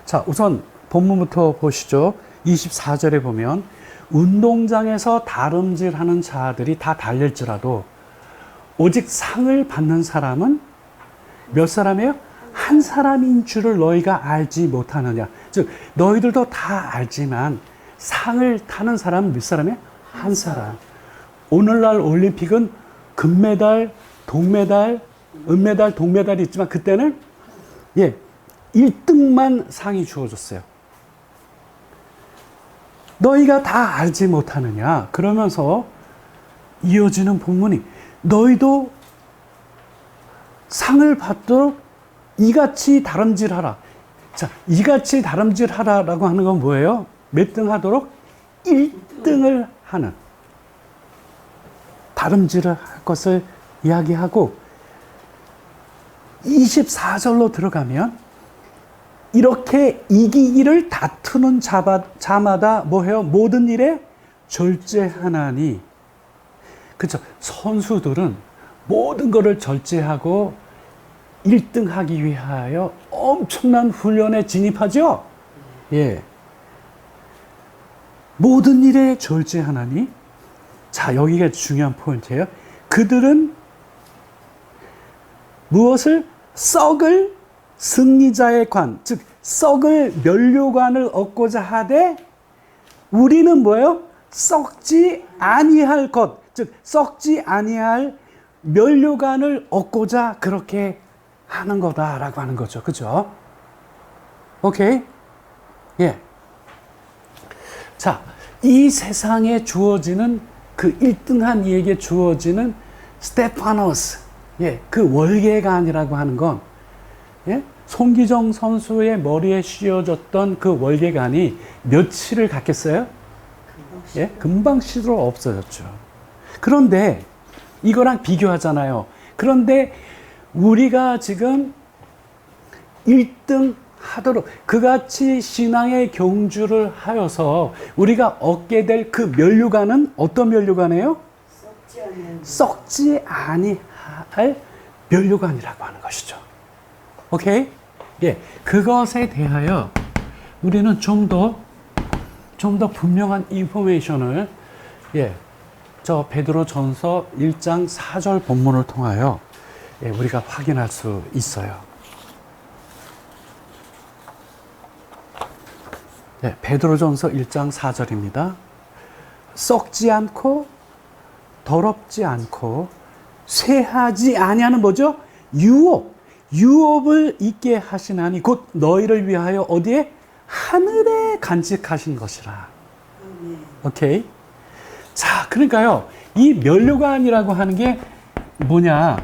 자, 우선 본문부터 보시죠. 24절에 보면 운동장에서 다름질하는 자들이 다 달릴지라도 오직 상을 받는 사람은 몇 사람이에요? 한 사람인 줄을 너희가 알지 못하느냐. 즉 너희들도 다 알지만 상을 타는 사람은 몇 사람이에요? 한 사람. 오늘날 올림픽은 금메달, 동메달, 은메달, 동메달이 있지만 그때는 1등만 상이 주어졌어요. 너희가 다 알지 못하느냐. 그러면서 이어지는 본문이 너희도 상을 받도록 이같이 다름질하라. 자, 이같이 다름질하라라고 하는 건 뭐예요? 몇 등 하도록? 1등을 하는. 다름질을 할 것을 이야기하고 24절로 들어가면 이렇게 이기기를 다투는 자마다 뭐해요? 모든 일에 절제하나니. 그렇죠. 선수들은 모든 것을 절제하고 1등 하기 위하여 엄청난 훈련에 진입하죠. 예. 모든 일에 절제하나니. 자, 여기가 중요한 포인트예요. 그들은 무엇을? 썩을 승리자의 관, 즉 썩을 면류관을 얻고자 하되 우리는 뭐예요? 썩지 아니할 것, 즉 썩지 아니할 면류관을 얻고자 그렇게 하는 거다라고 하는 거죠. 그죠? 오케이? 예. 자, 이 세상에 주어지는 그 1등한 이에게 주어지는 스테파노스, 그 월계관이라고 하는 건, 송기정 선수의 머리에 씌워졌던 그 월계관이 며칠을 갔겠어요? 금방 시들어 없어졌죠. 그런데 이거랑 비교하잖아요. 그런데 우리가 지금 1등 하도록 그같이 신앙의 경주를 하여서 우리가 얻게 될 그 면류관은 어떤 면류관이에요? 썩지 아니할 면류관이라고 하는 것이죠. 오케이? 예, 그것에 대하여 우리는 좀 더 분명한 인포메이션을 저 베드로 전서 1장 4절 본문을 통하여 우리가 확인할 수 있어요. 베드로전서 1장 4절입니다. 썩지 않고 더럽지 않고 쇠하지 아니하는 뭐죠? 유업을 있게 하시나니 곧 너희를 위하여 어디에? 하늘에 간직하신 것이라. 오케이? 자, 그러니까요, 이 면류관이라고 하는 게 뭐냐?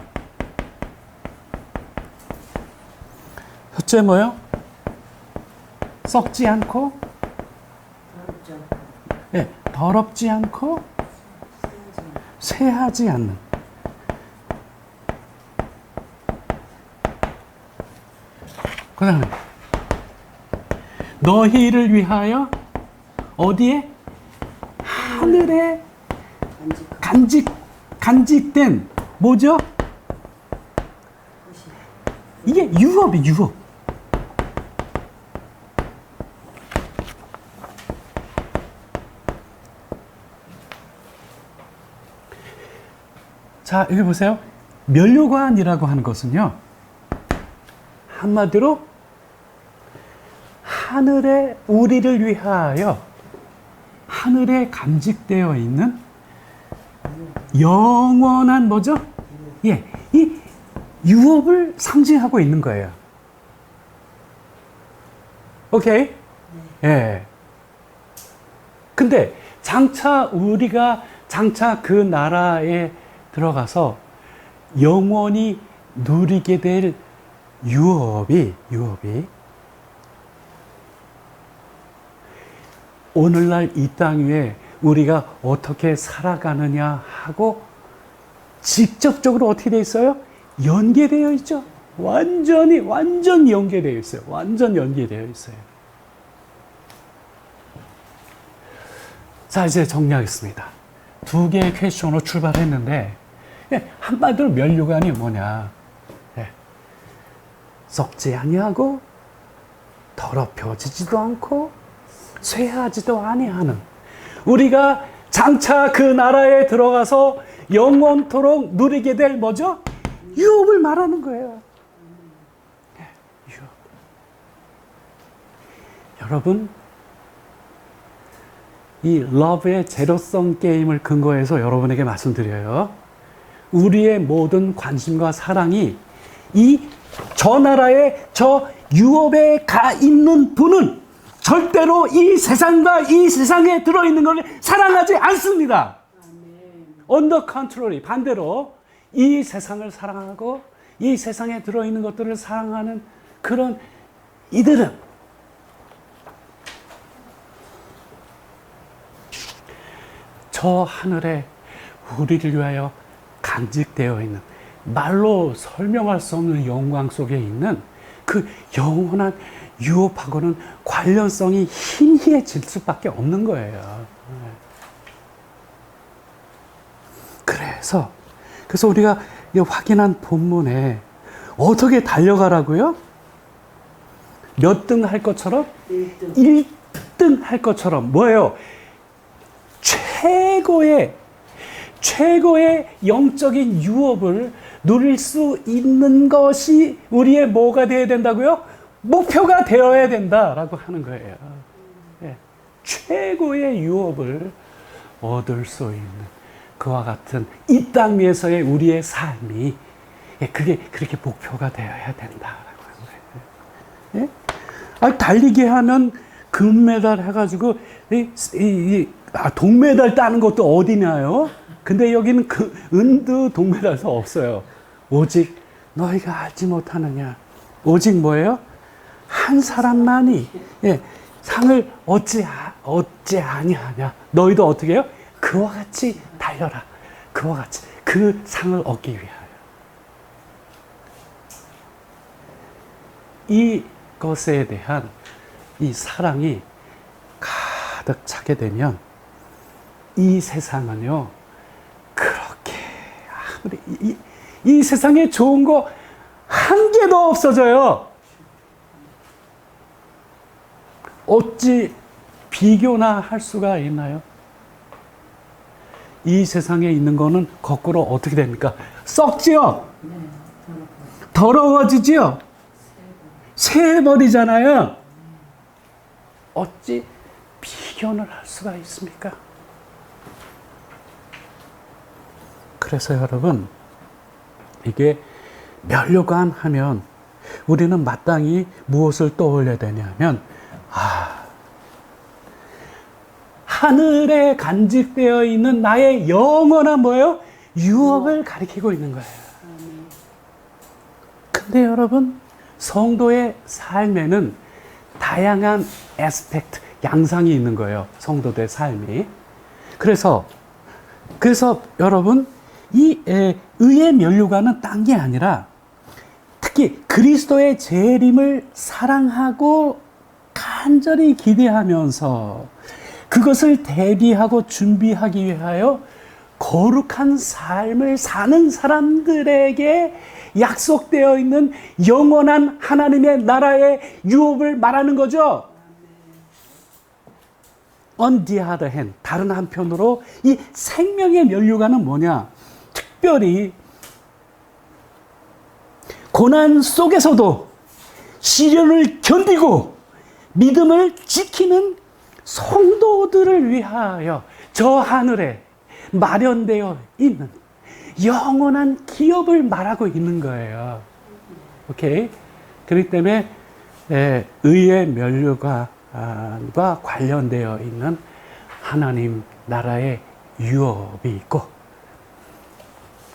첫째 뭐요? 썩지 않고, 예, 더럽지 않고, 쇠하지 않는. 그 다음에 너희를 위하여 어디에? 하늘에 간직된 뭐죠? 이게 유업이 유업. 자, 여기 보세요. 면류관이라고 하는 것은요, 한마디로 하늘에 우리를 위하여 하늘에 간직되어 있는 영원한 뭐죠? 예, 이 유업을 상징하고 있는 거예요. 오케이? 예. 근데 우리가 장차 그 나라에 들어가서 영원히 누리게 될 유업이 오늘날 이 땅 위에 우리가 어떻게 살아가느냐 하고 직접적으로 어떻게 되어 있어요? 연계되어 있죠. 완전 연계되어 있어요. 완전 연계되어 있어요. 자, 이제 정리하겠습니다. 두 개의 퀘스천으로 출발했는데, 한마디로 면류관이 뭐냐? 썩지 아니하고 더럽혀지지도 않고 쇠하지도 아니하는, 우리가 장차 그 나라에 들어가서 영원토록 누리게 될 뭐죠? 유업을 말하는 거예요. 유업. 여러분, 이 러브의 제로성 게임을 근거해서 여러분에게 말씀드려요. 우리의 모든 관심과 사랑이 저 나라에 저 유업에 가 있는 분은 절대로 이 세상과 이 세상에 들어있는 것을 사랑하지 않습니다. On the contrary, 반대로 이 세상을 사랑하고 이 세상에 들어있는 것들을 사랑하는 그런 이들은 저 하늘에 우리를 위하여 간직되어 있는, 말로 설명할 수 없는 영광 속에 있는 그 영원한 유업하고는 관련성이 희미해질 수밖에 없는 거예요. 그래서 우리가 확인한 본문에 어떻게 달려가라고요? 몇 등 할 것처럼? 1등 할 것처럼. 뭐예요? 최고의 영적인 유업을 누릴 수 있는 것이 우리의 뭐가 되어야 된다고요? 목표가 되어야 된다라고 하는 거예요. 최고의 유업을 얻을 수 있는 그와 같은 이 땅 위에서의 우리의 삶이 그게 그렇게 목표가 되어야 된다라고 하는 거예요. 달리기 하면 금메달 해가지고 동메달 따는 것도 어디냐요? 근데 여기는 은두 동메달도 없어요. 오직 너희가 알지 못하느냐. 오직 뭐예요? 한 사람만이 상을 얻지 아니하냐. 너희도 어떻게 해요? 그와 같이 달려라. 그와 같이 그 상을 얻기 위하여. 이것에 대한 이 사랑이 가득 차게 되면 이 세상은요, 그렇게 아무리 이 세상에 좋은 거 한 개도 없어져요. 어찌 비교나 할 수가 있나요? 이 세상에 있는 거는 거꾸로 어떻게 됩니까? 썩지요? 더러워지지요? 새버리잖아요. 어찌 비교를 할 수가 있습니까? 그래서 여러분, 이게 면류관 하면 우리는 마땅히 무엇을 떠올려야 되냐면, 하늘에 간직되어 있는 나의 영원한 뭐예요? 유업을 가리키고 있는 거예요. 근데 여러분, 성도의 삶에는 다양한 애스펙트, 양상이 있는 거예요. 성도들의 삶이. 그래서 여러분, 이 의의 면류관은 딴 게 아니라 특히 그리스도의 재림을 사랑하고 간절히 기대하면서 그것을 대비하고 준비하기 위하여 거룩한 삶을 사는 사람들에게 약속되어 있는 영원한 하나님의 나라의 유업을 말하는 거죠. On the other hand, 다른 한편으로 이 생명의 면류관은 뭐냐? 특별히 고난 속에서도 시련을 견디고 믿음을 지키는 성도들을 위하여 저 하늘에 마련되어 있는 영원한 기업을 말하고 있는 거예요. 오케이? 그렇기 때문에 의의 면류관과 관련되어 있는 하나님 나라의 유업이 있고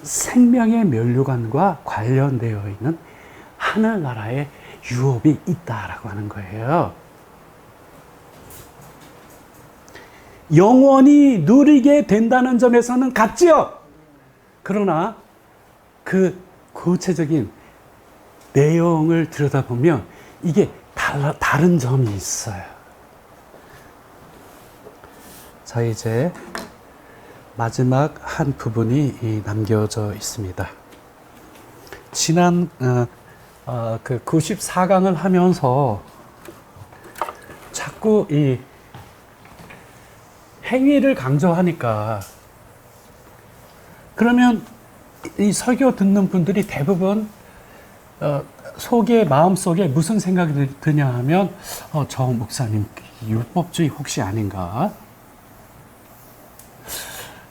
생명의 면류관과 관련되어 있는 하늘나라의 유업이 있다라고 하는 거예요. 영원히 누리게 된다는 점에서는 같지요. 그러나 그 구체적인 내용을 들여다보면 이게 다른 점이 있어요. 자, 이제 마지막 한 부분이 남겨져 있습니다. 지난 그 94강을 하면서 자꾸 이 행위를 강조하니까 그러면 이 설교 듣는 분들이 대부분 마음속에 무슨 생각이 드냐 하면 저 목사님 율법주의 혹시 아닌가?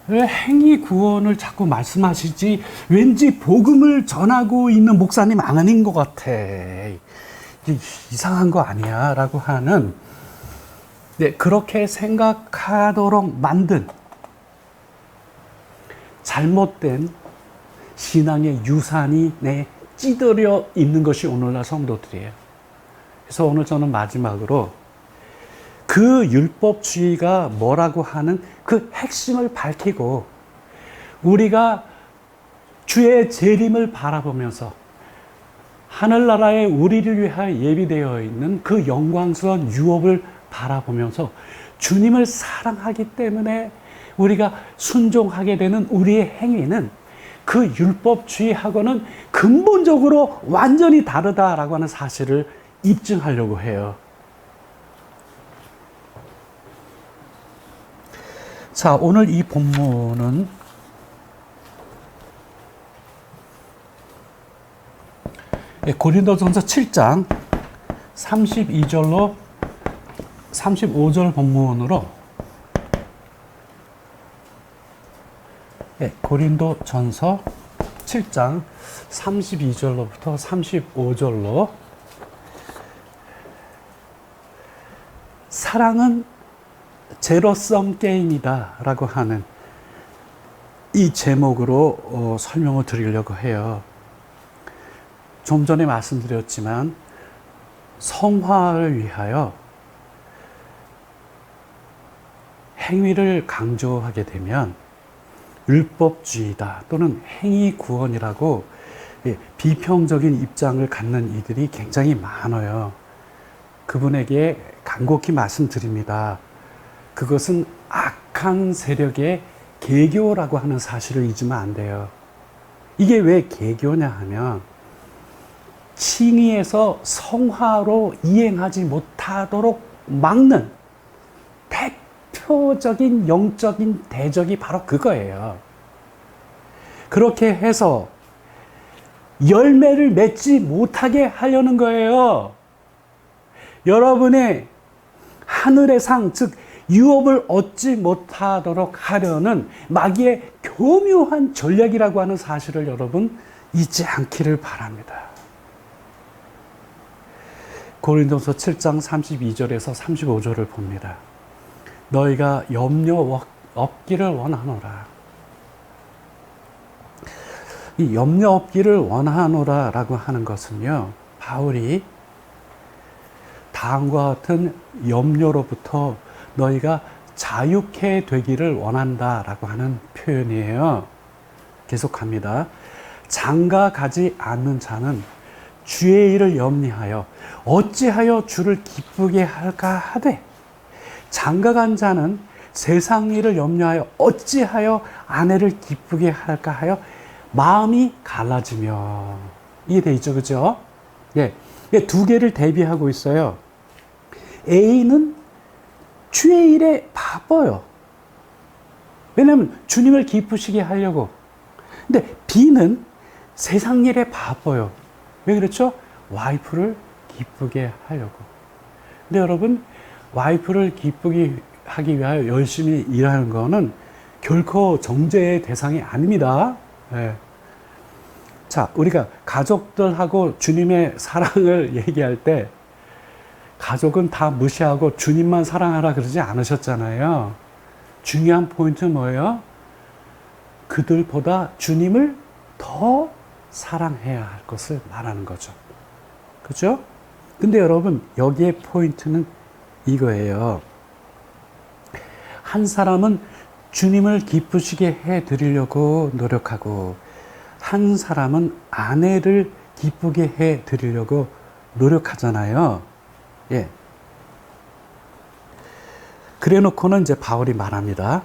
왜 행위 구원을 자꾸 말씀하시지? 왠지 복음을 전하고 있는 목사님 아닌 것 같아. 이상한 거 아니야? 라고 하는 그렇게 생각하도록 만든 잘못된 신앙의 유산이 찌들여 있는 것이 오늘날 성도들이에요. 그래서 오늘 저는 마지막으로 그 율법주의가 뭐라고 하는 그 핵심을 밝히고 우리가 주의 재림을 바라보면서 하늘나라에 우리를 위하여 예비되어 있는 그 영광스러운 유업을 바라보면서 주님을 사랑하기 때문에 우리가 순종하게 되는 우리의 행위는 그 율법주의하고는 근본적으로 완전히 다르다라고 하는 사실을 입증하려고 해요. 자, 오늘 이 본문은 고린도전서 7장 32절로 35절 본문으로 고린도전서 7장 32절로부터 35절로 사랑은 제로섬 게임이다 라고 하는 이 제목으로 설명을 드리려고 해요. 좀 전에 말씀드렸지만 성화를 위하여 행위를 강조하게 되면 율법주의다 또는 행위 구원이라고 비평적인 입장을 갖는 이들이 굉장히 많아요. 그분에게 간곡히 말씀드립니다. 그것은 악한 세력의 개교라고 하는 사실을 잊으면 안 돼요. 이게 왜 개교냐 하면 칭의에서 성화로 이행하지 못하도록 막는 대표적인 영적인 대적이 바로 그거예요. 그렇게 해서 열매를 맺지 못하게 하려는 거예요. 여러분의 하늘의 상, 즉 유업을 얻지 못하도록 하려는 마귀의 교묘한 전략이라고 하는 사실을 여러분 잊지 않기를 바랍니다. 고린도서 7장 32절에서 35절을 봅니다. 너희가 염려 없기를 원하노라. 이 염려 없기를 원하노라 라고 하는 것은요, 바울이 다음과 같은 염려로부터 너희가 자유케 되기를 원한다라고 하는 표현이에요. 계속합니다. 장가 가지 않는 자는 주의 일을 염려하여 어찌하여 주를 기쁘게 할까 하되, 장가 간 자는 세상 일을 염려하여 어찌하여 아내를 기쁘게 할까 하여 마음이 갈라지며. 이게 돼 있죠, 그죠? 예, 두 개를 대비하고 있어요. A는 주의 일에 바빠요. 왜냐하면 주님을 기쁘시게 하려고. 근데 B는 세상 일에 바빠요. 왜 그렇죠? 와이프를 기쁘게 하려고. 근데 여러분, 와이프를 기쁘게 하기 위하여 열심히 일하는 거는 결코 정죄의 대상이 아닙니다. 네. 자, 우리가 가족들하고 주님의 사랑을 얘기할 때 가족은 다 무시하고 주님만 사랑하라 그러지 않으셨잖아요. 중요한 포인트는 뭐예요? 그들보다 주님을 더 사랑해야 할 것을 말하는 거죠. 그죠? 근데 여러분, 여기에 포인트는 이거예요. 한 사람은 주님을 기쁘시게 해 드리려고 노력하고, 한 사람은 아내를 기쁘게 해 드리려고 노력하잖아요. 예. 그래 놓고는 이제 바울이 말합니다.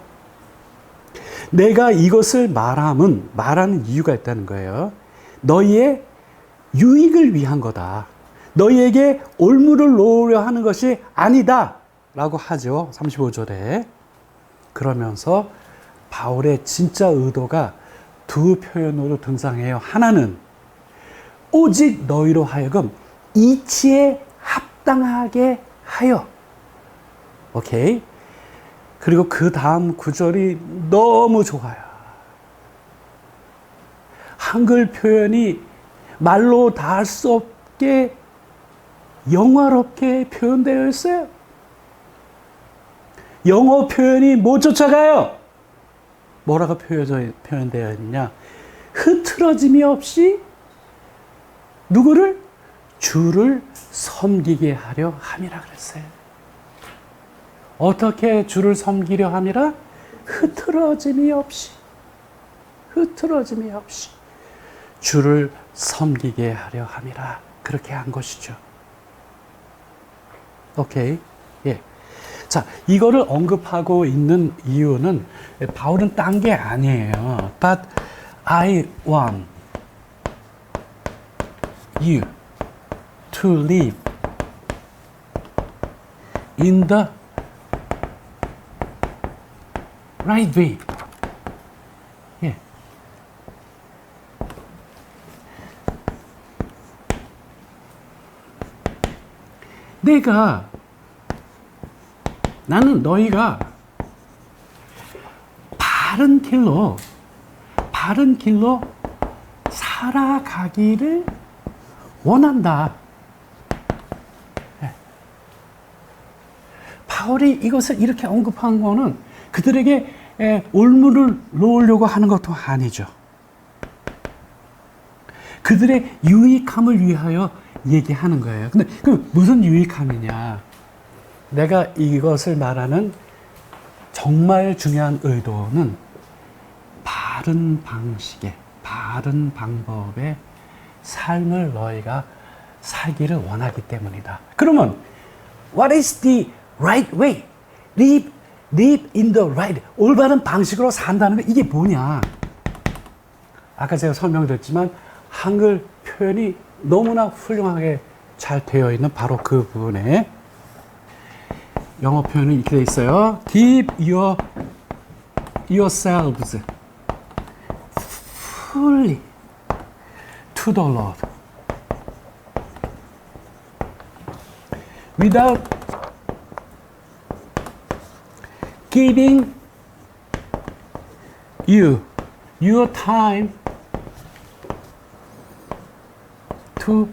내가 이것을 말하는 이유가 있다는 거예요. 너희의 유익을 위한 거다. 너희에게 올무를 놓으려 하는 것이 아니다. 라고 하죠. 35절에. 그러면서 바울의 진짜 의도가 두 표현으로 등장해요. 하나는 오직 너희로 하여금 이치에 합당하게 하여. 오케이. 그리고 그 다음 구절이 너무 좋아요. 한글 표현이 말로 다 할 수 없게 영화롭게 표현되어 있어요. 영어 표현이 못 쫓아가요. 뭐라고 표현되어 있냐? 흐트러짐이 없이 누구를? 주를 섬기게 하려 함이라 그랬어요. 어떻게 주를 섬기려 함이라? 흐트러짐이 없이 주를 섬기게 하려 함이라. 그렇게 한 것이죠. 오케이. 예. 자, 이거를 언급하고 있는 이유는 바울은 딴 게 아니에요. But I want you to live in the right way. 예. 나는 너희가 바른 길로 살아가기를 원한다. 네. 바울이 이것을 이렇게 언급한 거는 그들에게 올무를 놓으려고 하는 것도 아니죠. 그들의 유익함을 위하여 얘기하는 거예요. 근데 그 무슨 유익함이냐? 내가 이것을 말하는 정말 중요한 의도는 바른 방식의, 바른 방법의 삶을 너희가 살기를 원하기 때문이다. 그러면 what is the right way? Live in the right. 올바른 방식으로 산다는 게 이게 뭐냐? 아까 제가 설명드렸지만 한글 표현이 너무나 훌륭하게 잘 되어 있는 바로 그 부분에 영어 표현은 이렇게 되어 있어요. Give yourselves fully to the Lord without giving you your time to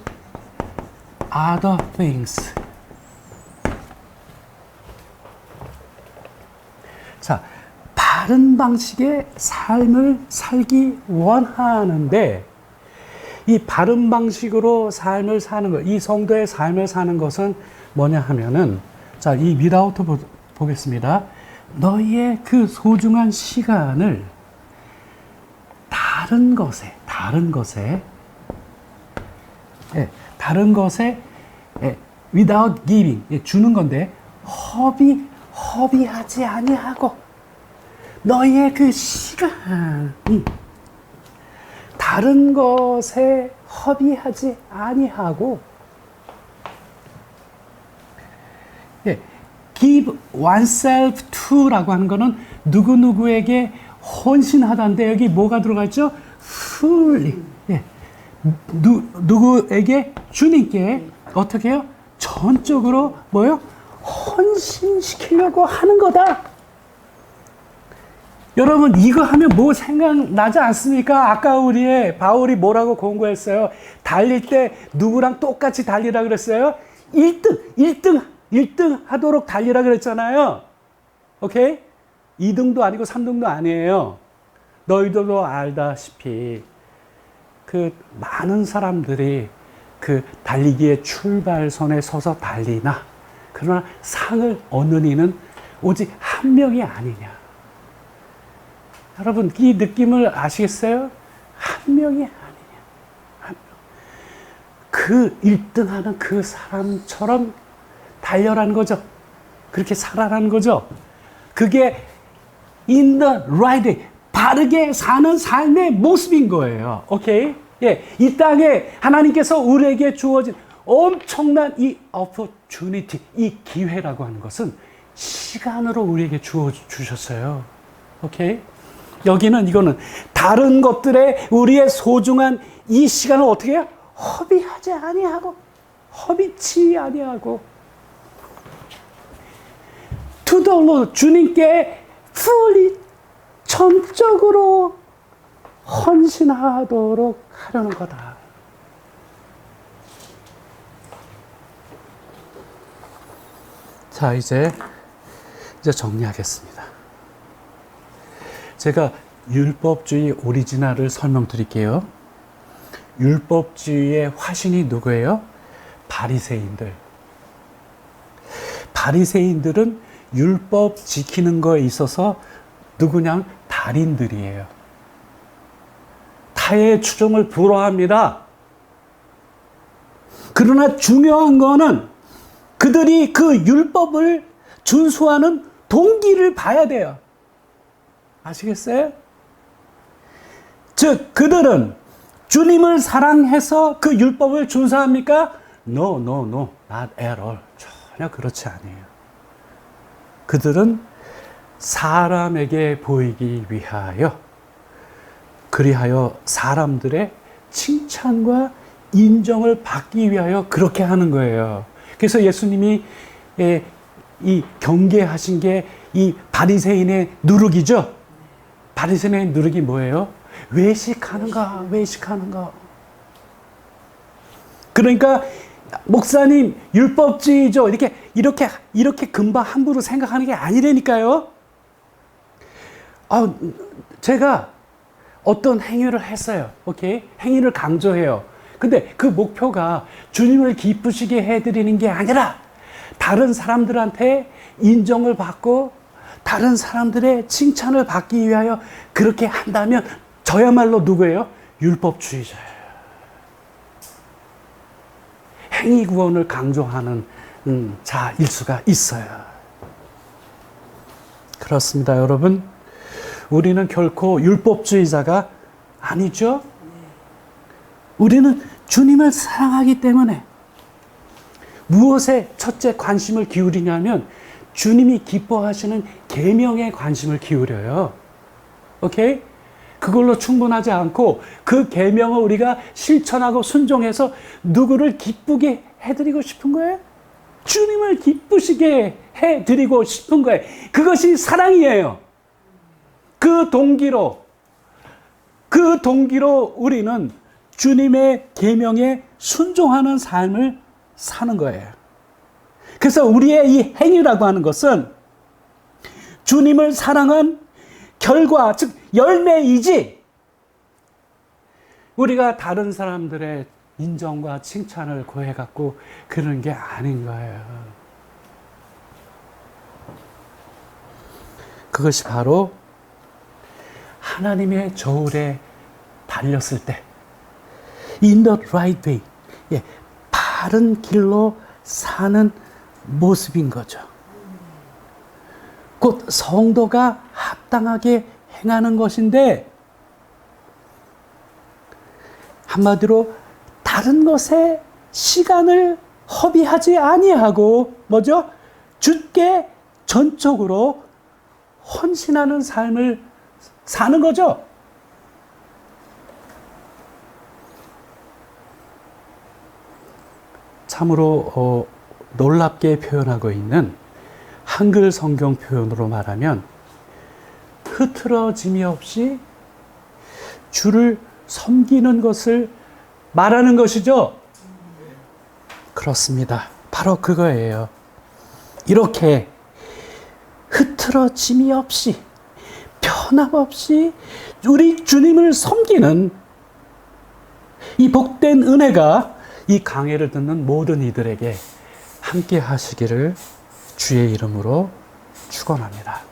other things. 자, 바른 방식의 삶을 살기 원하는데 이 바른 방식으로 삶을 사는 것, 이 성도의 삶을 사는 것은 뭐냐 하면은, 자, 이 미다우트 보겠습니다. 너희의 그 소중한 시간을 다른 것에, without giving, 주는 건데, 허비하지 아니하고, 너희의 그 시간, 다른 것에 허비하지 아니하고, give oneself to라고 하는 거는 누구누구에게 헌신하다인데, 여기 뭐가 들어갔죠? fully. 누구에게? 주님께 어떻게 해요? 전적으로 뭐요? 헌신시키려고 하는 거다. 여러분, 이거 하면 뭐 생각나지 않습니까? 아까 바울이 뭐라고 공고했어요? 달릴 때 누구랑 똑같이 달리라 그랬어요? 1등 하도록 달리라 그랬잖아요. 오케이? 2등도 아니고 3등도 아니에요. 너희들도 알다시피 그 많은 사람들이 그 달리기의 출발선에 서서 달리나, 그러나 상을 얻는 이는 오직 한 명이 아니냐. 여러분, 이 느낌을 아시겠어요? 한 명이 아니냐. 한 명. 그 1등하는 그 사람처럼 달려라는 거죠. 그렇게 살아라는 거죠. 그게 in the right way, 바르게 사는 삶의 모습인 거예요. 오케이? 이 땅에 하나님께서 우리에게 주어진 엄청난 이 opportunity, 이 기회라고 하는 것은 시간으로 우리에게 주셨어요. 오케이? 이거는 다른 것들에 우리의 소중한 이 시간을 어떻게 해요? 허비하지 아니하고, 허비치 아니하고, to the Lord, 주님께 fully, 전적으로 헌신하도록 하려는 거다. 자, 이제 정리하겠습니다. 제가 율법주의 오리지널을 설명드릴게요. 율법주의의 화신이 누구예요? 바리새인들. 바리새인들은 율법 지키는 거에 있어서 누구냐? 달인들이에요. 타의 추종을 부러워합니다. 그러나 중요한 거는 그들이 그 율법을 준수하는 동기를 봐야 돼요. 아시겠어요? 즉, 그들은 주님을 사랑해서 그 율법을 준수합니까? No, not at all. 전혀 그렇지 않아요. 그들은 사람에게 보이기 위하여, 그리하여 사람들의 칭찬과 인정을 받기 위하여 그렇게 하는 거예요. 그래서 예수님이 이 경계하신 게 이 바리새인의 누룩이죠. 바리새인의 누룩이 뭐예요? 외식하는 거. 그러니까 목사님 율법주의죠. 이렇게 금방 함부로 생각하는 게 아니라니까요. 제가 어떤 행위를 했어요. 오케이? 행위를 강조해요. 근데 그 목표가 주님을 기쁘시게 해드리는 게 아니라 다른 사람들한테 인정을 받고 다른 사람들의 칭찬을 받기 위하여 그렇게 한다면 저야말로 누구예요? 율법주의자예요. 행위 구원을 강조하는 자일 수가 있어요. 그렇습니다, 여러분. 우리는 결코 율법주의자가 아니죠. 우리는 주님을 사랑하기 때문에 무엇에 첫째 관심을 기울이냐면 주님이 기뻐하시는 계명에 관심을 기울여요. 오케이? 그걸로 충분하지 않고 그 계명을 우리가 실천하고 순종해서 누구를 기쁘게 해드리고 싶은 거예요? 주님을 기쁘시게 해드리고 싶은 거예요. 그것이 사랑이에요. 그 동기로 우리는 주님의 계명에 순종하는 삶을 사는 거예요. 그래서 우리의 이 행위라고 하는 것은 주님을 사랑한 결과, 즉 열매이지 우리가 다른 사람들의 인정과 칭찬을 구해갖고 그런 게 아닌 거예요. 그것이 바로 하나님의 저울에 달렸을 때 in the right way, 예, 바른 길로 사는 모습인 거죠. 곧 성도가 합당하게 행하는 것인데, 한마디로 다른 것에 시간을 허비하지 아니하고 뭐죠? 주께 전적으로 헌신하는 삶을 사는 거죠. 참으로 놀랍게 표현하고 있는 한글 성경 표현으로 말하면 흐트러짐이 없이 주를 섬기는 것을 말하는 것이죠. 그렇습니다. 바로 그거예요. 이렇게 흐트러짐이 없이 변함없이 우리 주님을 섬기는 이 복된 은혜가 이 강해를 듣는 모든 이들에게 함께 하시기를 주의 이름으로 축원합니다.